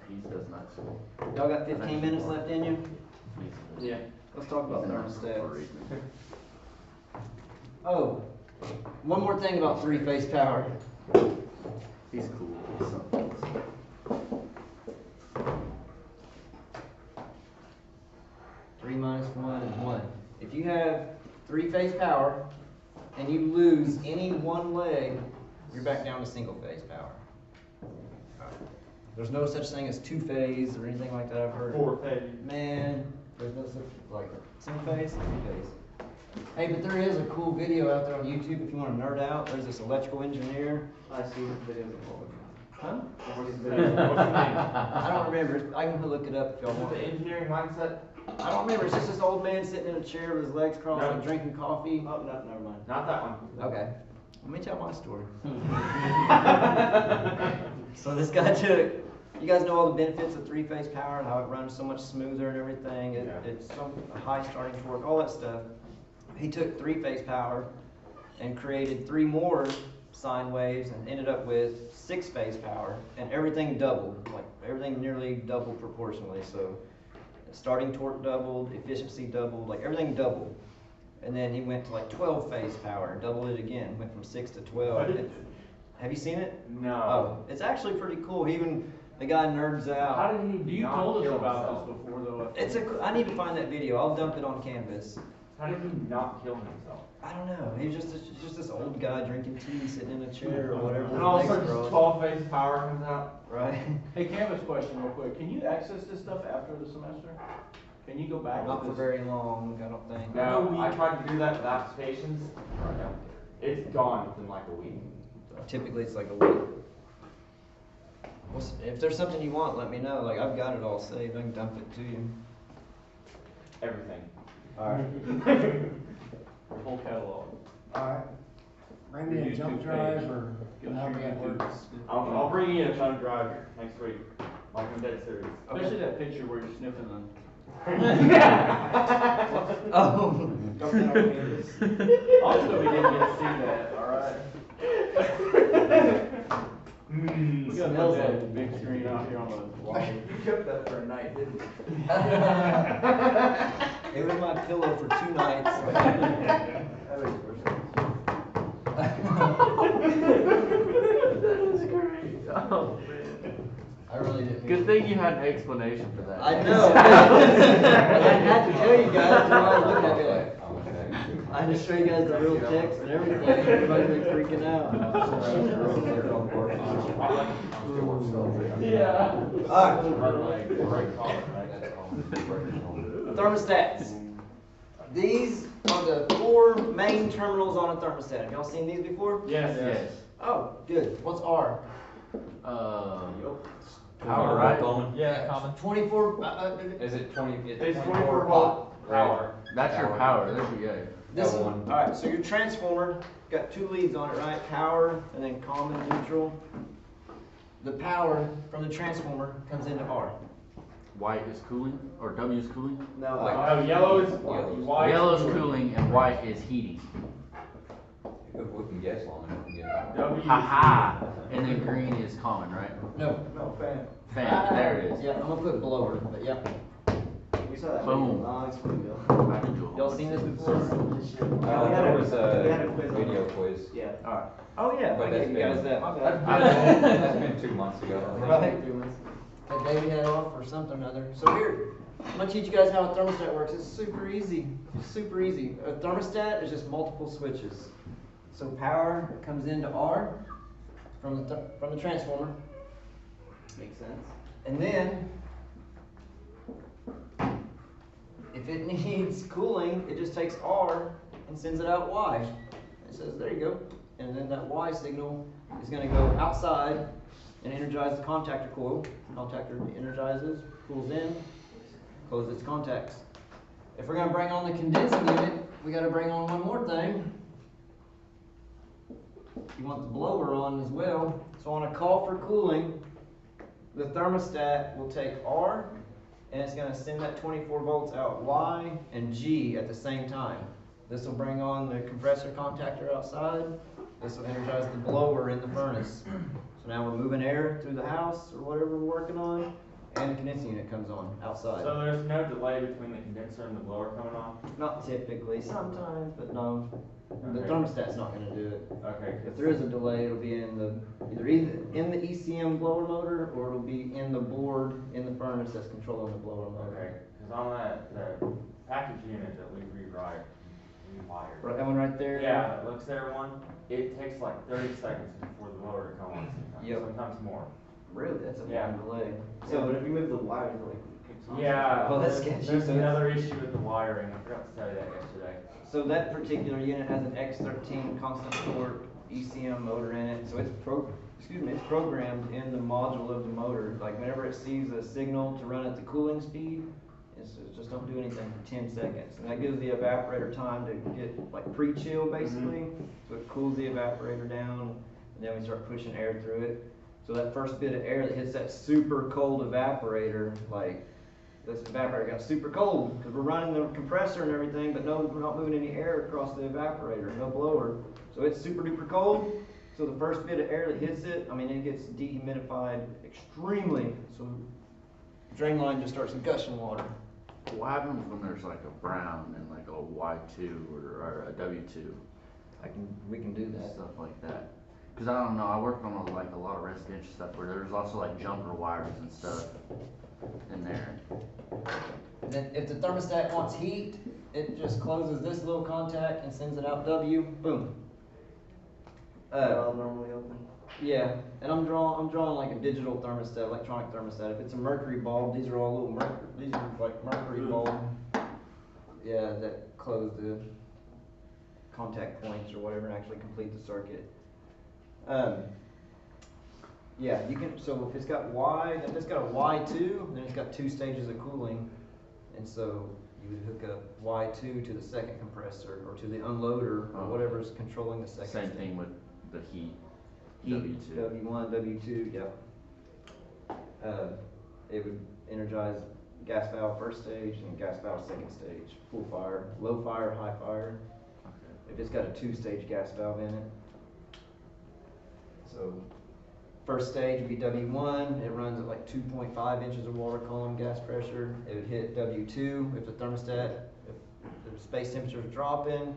He does not school. Y'all got 15 minutes left in you? He's Yeah. Let's talk about he's in high school for a thermostats. reason. Oh, one more thing about three-phase power. He's cool. He's something. 3 minus 1 is 1. If you have three-phase power and you lose any one leg, you're back down to single-phase power. There's no such thing as two-phase or anything like that, I've heard. 4-phase. Man, there's no such, like, single-phase, three-phase. Hey, but there is a cool video out there on YouTube if you want to nerd out. There's this electrical engineer. I see the videos all the time. Huh? What's his name? I don't remember. I can look it up if y'all Is it want. the engineering mindset? I don't remember. It's just this old man sitting in a chair with his legs crossed, No. like drinking coffee. Oh, no, never mind. Not that one. Okay. Let me tell my story. So this guy took, You guys know all the benefits of three-phase power and how it runs so much smoother and everything. Yeah. It's so high starting torque, all that stuff. He took three-phase power and created 3 more sine waves and ended up with 6-phase power, and everything doubled, like everything nearly doubled proportionally. So starting torque doubled, efficiency doubled, like everything doubled. And then he went to like 12-phase power, doubled it again, went from 6 to 12. Have you seen it? No. Oh, it's actually pretty cool. The guy nerds out. How did he You not told us kill about himself? this before though. I need to find that video. I'll dump it on Canvas. How did he not kill himself? I don't know. He's just this old guy drinking tea, sitting in a chair or whatever. And all of a Legs sudden, crossed. 12-phase power comes out. Right. Hey, Canvas question real quick. Can you access this stuff after the semester? Can you go back Not to for this? very long, I don't think. No, I tried to do that with applications. It's gone within like a week. Typically, it's like a week. If there's something you want, let me know. Like, I've got it all saved. I can dump it to you. Everything. Alright, The whole catalog. alright. Bring me a YouTube jump page. drive or Go how through that YouTube. works. I'll bring you a thumb drive next week. Like I'm dead serious. Especially that picture where you're sniffing them. Oh. Dump that on Canvas. Also, we didn't get to see that, alright? We gotta put that big screen out here on the wall. You kept that for a night, didn't you? It was my pillow for 2 nights. That makes more sense. Oh, I really didn't. good thing you had an explanation for that. I know. I had to tell you guys. You're all looking at me like, I had to show you guys the real text and everything. Everybody's been freaking out. Yeah. Thermostats. These are the 4 main terminals on a thermostat. Have y'all seen these before? Yes. Yes. Oh, good. What's R? Power, right? Yeah, common. 24. Is it 20, It's it's 24 24 volt power. That's your power, there's your yay. This That one. one. All right. So your transformer got 2 leads on it, right? Power and then common, neutral. The power from the transformer comes into R. White is cooling, or W is cooling? No. Oh, yellow is white. Yellow is cooling and white is heating. If we can guess long enough, we can get. W is Ha-ha! And then green is common, right? No, fan. Fan, there it is. Yeah, I'm gonna put blower, but yeah. We saw that Boom. video long time ago. I can do it. Y'all seen this before? There was a video quiz. Yeah. Alright. Oh yeah, But I that's gave you guys been- that, my bad. That's been 2 months ago. Right. That Davey had off or something or other. So here, I'm gonna teach you guys how a thermostat works. It's super easy. Super easy. A thermostat is just multiple switches. So power comes into R from the transformer. Makes sense. And then if it needs cooling, it just takes R and sends it out Y. It says, there you go. And then that Y signal is gonna go outside and energize the contactor coil. Contactor energizes, pulls in, closes its contacts. If we're gonna bring on the condensing unit, we gotta bring on one more thing. You want the blower on as well. So on a call for cooling, the thermostat will take R and it's gonna send that 24 volts out Y and G at the same time. This will bring on the compressor contactor outside. This will energize the blower in the furnace. So now we're moving air through the house or whatever we're working on, and the condensing unit comes on outside. So there's no delay between the condenser and the blower coming on? Not typically, sometimes, but no. The Okay. thermostat's not gonna do it. Okay. If there is a delay, it'll be in either in the ECM blower motor, or it'll be in the board in the furnace that's controlling the blower motor. Okay, cause on the package unit that we rewired, Right, that one right there? yeah, that looks there one, it takes like 30 seconds before the blower to come on sometimes, Yep. sometimes more. Really? That's a Yeah. long delay. Yeah, but if you move the wires, it like kicks on. Yeah, Well, that's there's sketchy, so another issue with the wiring, I forgot to tell you that yesterday. So that particular unit has an X13 constant torque ECM motor in it, so it's programmed in the module of the motor. Like whenever it sees a signal to run at the cooling speed, it's just don't do anything for 10 seconds. And that gives the evaporator time to get like pre-chill basically. So it cools the evaporator down, and then we start pushing air through it. So that first bit of air that hits that super cold evaporator, like, this evaporator got super cold, because we're running the compressor and everything, but no, we're not moving any air across the evaporator, no blower. So it's super duper cold, so the first bit of air that hits it, I mean, it gets dehumidified extremely, so drain line just starts gushing water. What happens when there's like a brown and like a Y2 or a W2? We can do that. Stuff like that. Cause I don't know, I worked on a lot of residential stuff where there's also like jumper wires and stuff in there. And then if the thermostat wants heat, it just closes this little contact and sends it out W, boom. Valve normally open. Yeah, and I'm drawing like a digital thermostat, electronic thermostat. If it's a mercury bulb, these are all little these are like mercury bulb. Yeah, that close the contact points or whatever and actually complete the circuit. Yeah, you can, so if it's got if it's got a Y2, then it's got 2 stages of cooling. And so you would hook up Y2 to the second compressor or to the unloader or whatever's controlling the second. Same thing with the heat. W2. W1, W2, yep. It would energize gas valve first stage and gas valve second stage. Full fire, low fire, high fire. Okay. If it's got a 2-stage gas valve in it. So first stage would be W1, it runs at like 2.5 inches of water column gas pressure. It would hit W2 if the thermostat, if the space temperature is dropping,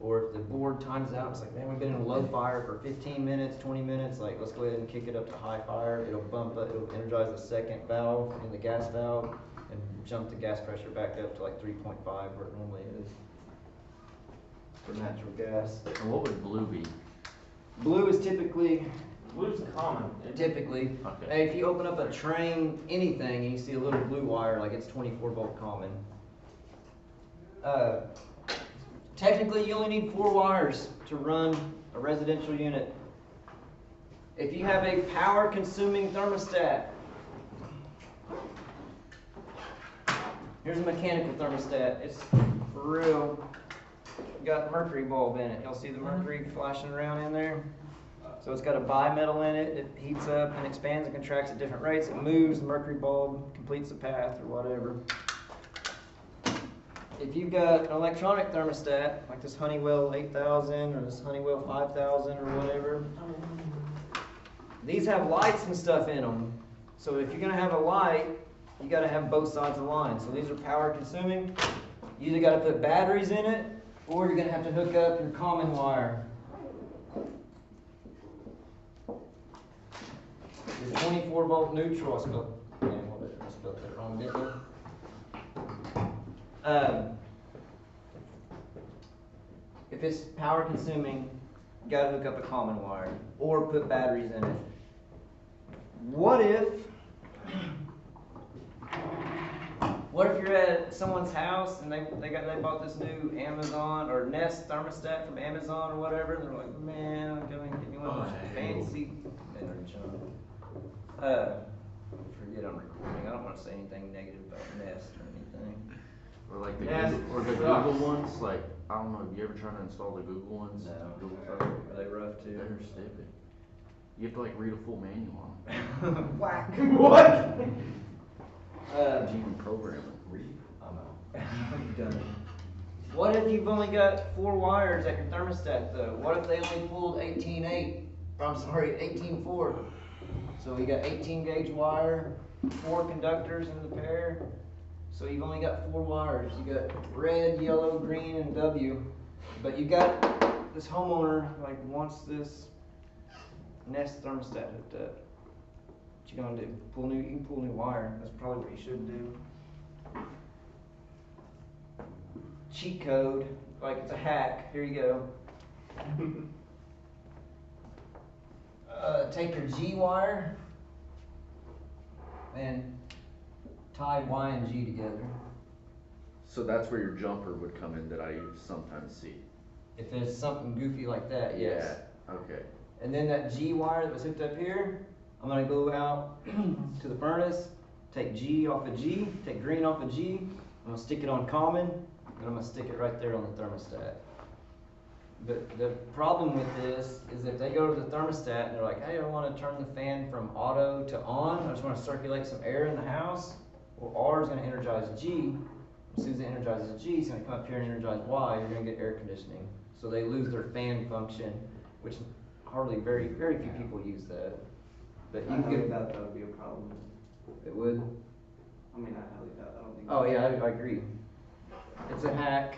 or if the board times out, it's like, man, we've been in a low fire for 15 minutes, 20 minutes, like, let's go ahead and kick it up to high fire. It'll bump up, it'll energize the second valve in the gas valve and jump the gas pressure back up to like 3.5 where it normally is for natural gas. And what would blue be? Blue is typically, Blue's common. okay. Hey, if you open up a train, anything, and you see a little blue wire, like it's 24 volt common. Technically, you only need 4 wires to run a residential unit. If you have a power consuming thermostat, here's a mechanical thermostat. It's for real. Got mercury bulb in it. You'll see the mercury flashing around in there. So it's got a bimetal in it. It heats up and expands and contracts at different rates. It moves, the mercury bulb completes the path or whatever. If you've got an electronic thermostat, like this Honeywell 8000 or this Honeywell 5000 or whatever, these have lights and stuff in them. So if you're going to have a light, you got to have both sides of the line. So these are power consuming. You either got to put batteries in it, or you're going to have to hook up your common wire. Your 24 volt neutral, I spelled that wrong, didn't I? If it's power consuming, you gotta hook up a common wire or put batteries in it. What if you're at someone's house and they bought this new Amazon or Nest thermostat from Amazon or whatever, and they're like, man, I'm going to get me one of those fancy. Forget I'm recording. I don't want to say anything negative about Nest or anything. Or like the Yes, Google, or the Google ones, like, I don't know, have you ever tried to install the Google ones? No. Google Are they rough too? They're stupid. You have to like read a full manual on them. Whack. What? How'd you even program it? You've done it. What if you've only got 4 wires at your thermostat though? What if they only pulled 18.4? So you got 18 gauge wire, 4 conductors in the pair. So you've only got 4 wires. You got red, yellow, green, and W. But you got this homeowner like wants this Nest thermostat hooked up. What you gonna do? You can pull new wire. That's probably what you should do. Cheat code, like it's a hack. Here you go. Take your G wire and tie Y and G together. So that's where your jumper would come in that I sometimes see. If there's something goofy like that, yes. Yeah, okay. And then that G wire that was hooked up here, I'm gonna go out to the furnace, take G off of G, take green off of G, I'm gonna stick it on common, and I'm gonna stick it right there on the thermostat. But the problem with this is if they go to the thermostat and they're like, hey, I wanna turn the fan from auto to on, I just wanna circulate some air in the house, well, R is gonna energize G. As soon as it energizes G, it's gonna come up here and energize Y, you're gonna get air conditioning. So they lose their fan function, which very few people use that. But I you highly can doubt that would be a problem. it would. I mean, I highly doubt, I don't think. Oh yeah, I agree. It's a hack,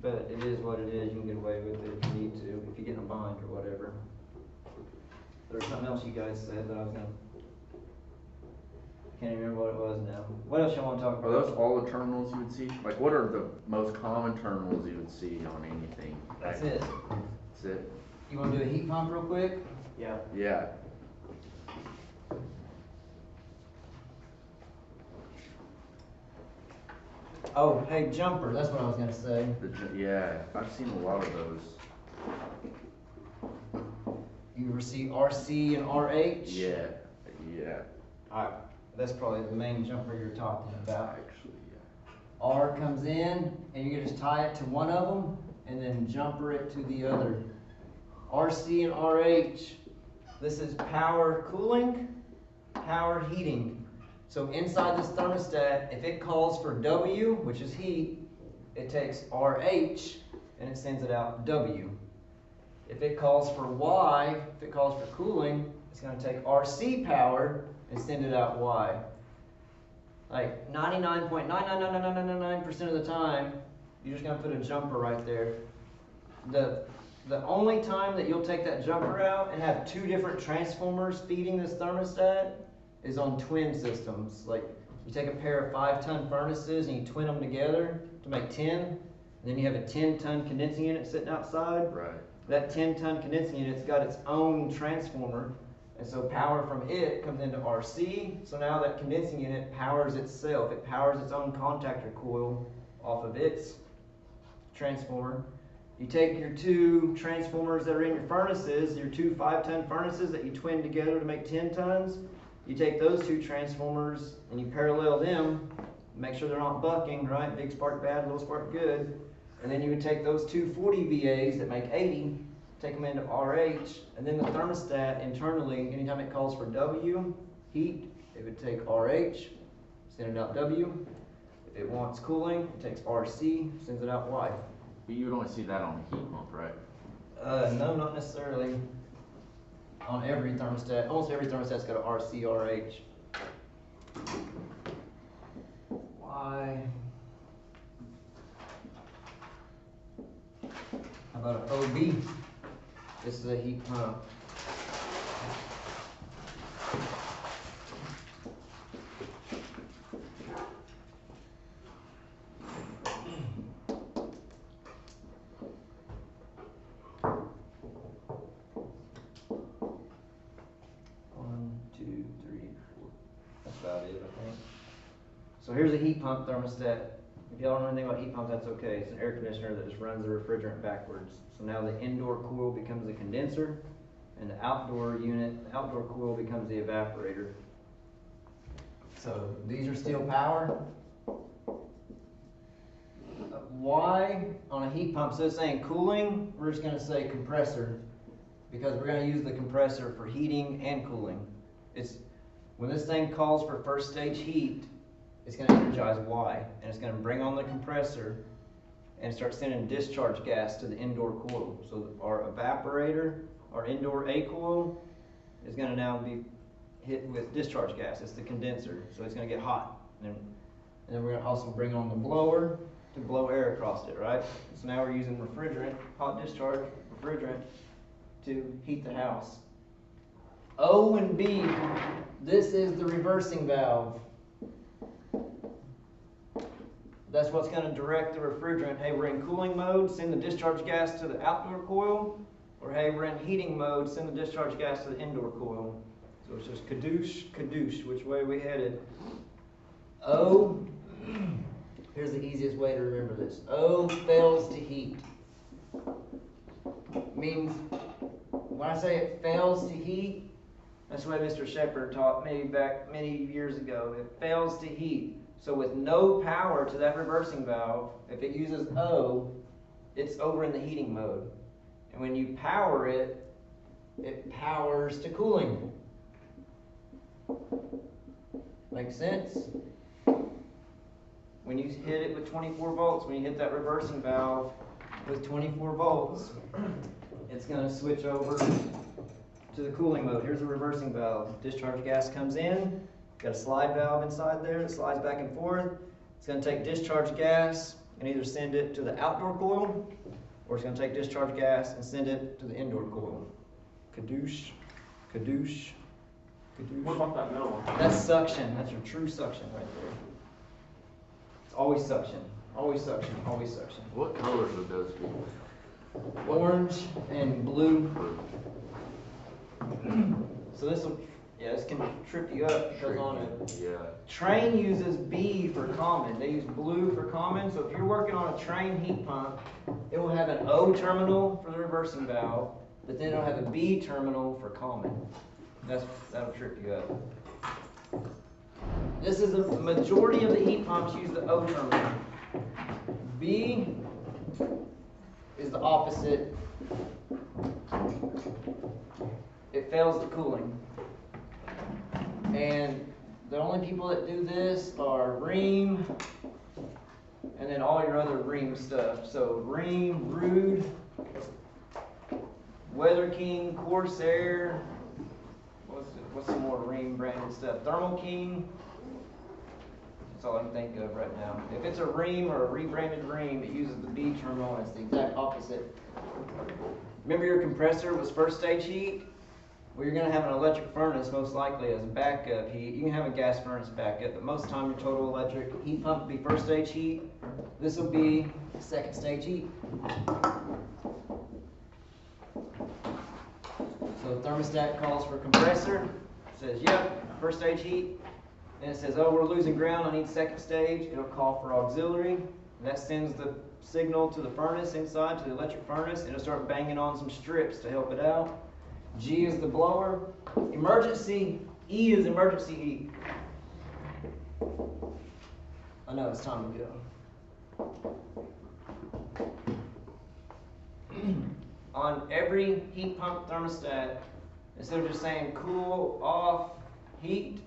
but it is what it is. You can get away with it if you need to, if you get in a bind or whatever. There's something else you guys said that I was gonna. Can't even remember what it was now. What else y'all wanna talk Are about? those all the terminals you would see? Like, what are the most common terminals you would see on anything? That's it. That's it? You wanna do a heat pump real quick? Yeah. Yeah. Oh, hey, jumper, that's what I was gonna say. Yeah, I've seen a lot of those. You ever see RC and RH? Yeah, yeah, Alright, that's probably the main jumper you're talking about. actually, yeah. R comes in, and you can just tie it to one of them, and then jumper it to the other. RC and RH, this is power cooling, power heating. So inside this thermostat, if it calls for W, which is heat, it takes RH, and it sends it out W. If it calls for Y, if it calls for cooling, it's gonna take RC power and send it out Y. Like 99.99999% of the time, you're just gonna put a jumper right there. The only time that you'll take that jumper out and have two different transformers feeding this thermostat is on twin systems. Like you take a pair of 5-ton furnaces and you twin them together to make 10, and then you have a 10-ton condensing unit sitting outside. Right. That 10-ton condensing unit's got its own transformer, and so power from it comes into RC, so now that condensing unit powers itself. It powers its own contactor coil off of its transformer. You take your two transformers that are in your furnaces, your two 5-ton furnaces that you twin together to make 10 tons, you take those two transformers and you parallel them, make sure they're not bucking, right? Big spark bad, little spark good. And then you would take those two 40 VAs that make 80, take them into RH, and then the thermostat internally, anytime it calls for W, heat, it would take RH, send it out W. If it wants cooling, it takes RC, sends it out Y. But you would only see that on a heat pump, right? No, not necessarily. On every thermostat, almost every thermostat's got a RC, RH. Y. How about an OB? This is a heat pump. So here's a heat pump thermostat. If y'all don't know anything about heat pumps, that's okay. It's an air conditioner that just runs the refrigerant backwards. So now the indoor coil becomes the condenser, and the outdoor coil becomes the evaporator. So these are still power. Why on a heat pump, so it's saying cooling, we're just gonna say compressor, because we're gonna use the compressor for heating and cooling. When this thing calls for first stage heat, it's going to energize Y, and it's going to bring on the compressor and start sending discharge gas to the indoor coil. So our evaporator, our indoor A coil, is going to now be hit with discharge gas. It's the condenser, so it's going to get hot. And then we're going to also bring on the blower to blow air across it, right? So now we're using refrigerant, hot discharge refrigerant, to heat the house. O and B, this is the reversing valve. That's what's going to direct the refrigerant. Hey, we're in cooling mode, send the discharge gas to the outdoor coil. Or hey, we're in heating mode, send the discharge gas to the indoor coil. So it's just kadoosh, kadoosh, which way we headed. O, here's the easiest way to remember this. O fails to heat. Means, when I say it fails to heat, that's what Mr. Shepard taught me back many years ago. It fails to heat. So with no power to that reversing valve, if it uses O, it's over in the heating mode. And when you power it, it powers to cooling. Make sense? When you hit it with 24 volts, when you hit that reversing valve with 24 volts, it's gonna switch over to the cooling mode. Here's the reversing valve. Discharge gas comes in, got a slide valve inside there, it slides back and forth. It's gonna take discharge gas and either send it to the outdoor coil, or it's gonna take discharge gas and send it to the indoor coil. Kadoosh, kadoosh, kadoosh. What about that middle one? That's suction, that's your true suction right there. It's always suction, always suction, always suction. What colors would those be? Orange and blue. So this will, yeah, this can trip you up because on a Yeah. train uses B for common. They use blue for common. So if you're working on a train heat pump, it will have an O terminal for the reversing valve, but then it'll have a B terminal for common. That'll trip you up. This is the majority of the heat pumps use the O terminal. B is the opposite. It fails the cooling. And the only people that do this are Ream, and then all your other Ream stuff. So Ream, Rude, Weather King, Corsair, what's some more Ream branded stuff? Thermo King. That's all I can think of right now. If it's a Ream or a rebranded Ream, it uses the B terminal, and it's the exact opposite. Remember your compressor was first stage heat? Well, you're going to have an electric furnace most likely as a backup heat. You can have a gas furnace backup, but most of the time your total electric heat pump will be first stage heat. This will be second stage heat. So thermostat calls for compressor, says, yep, first stage heat. And it says, oh, we're losing ground, I need second stage. It'll call for auxiliary, and that sends the signal to the furnace inside, to the electric furnace, and it'll start banging on some strips to help it out. G is the blower. Emergency, E is emergency heat. I know it's time to go. On every heat pump thermostat, instead of just saying cool, off, heat,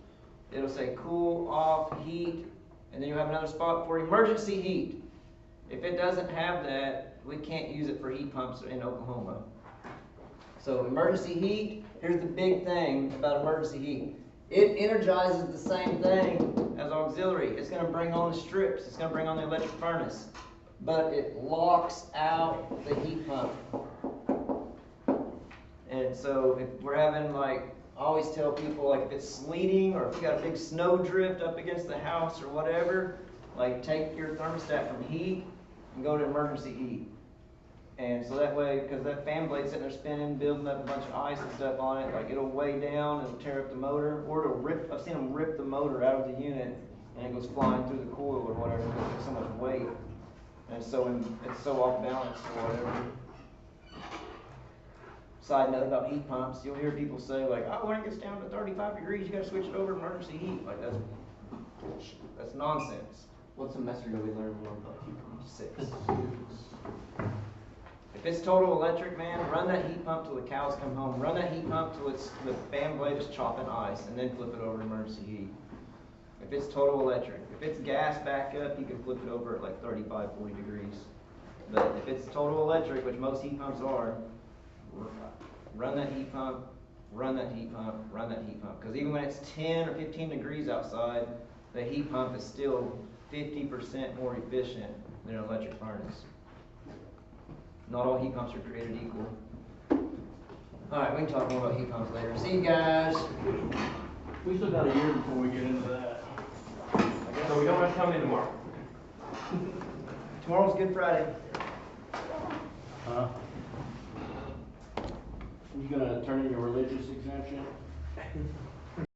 it'll say cool, off, heat, and then you'll have another spot for emergency heat. If it doesn't have that, we can't use it for heat pumps in Oklahoma. So emergency heat, here's the big thing about emergency heat. It energizes the same thing as auxiliary. It's going to bring on the strips. It's going to bring on the electric furnace. But it locks out the heat pump. And so if we're having, like, I always tell people, like, if it's sleeting or if you got a big snow drift up against the house or whatever, like, take your thermostat from heat and go to emergency heat. And so that way, because that fan blade's sitting there spinning, building up a bunch of ice and stuff on it, like, it'll weigh down, it'll tear up the motor, or it'll rip, I've seen them rip the motor out of the unit and it goes flying through the coil or whatever because there's so much weight. And so it's so off balance or whatever. Side note about heat pumps, you'll hear people say, like, oh, when it gets down to 35 degrees, you gotta switch it over to emergency heat. Like, that's nonsense. What semester do we learn more about heat pumps? 6. If it's total electric, man, run that heat pump till the cows come home. Run that heat pump till the fan blade is chopping ice, and then flip it over to emergency heat. If it's total electric. If it's gas backup, you can flip it over at like 35, 40 degrees. But if it's total electric, which most heat pumps are, run that heat pump, run that heat pump, run that heat pump. Because even when it's 10 or 15 degrees outside, the heat pump is still 50% more efficient than an electric furnace. Not all heat pumps are created equal. Alright, we can talk more about heat pumps later. See you guys. We still got a year before we get into that. So we don't have to come in tomorrow. Tomorrow's Good Friday. You gonna turn in your religious exemption?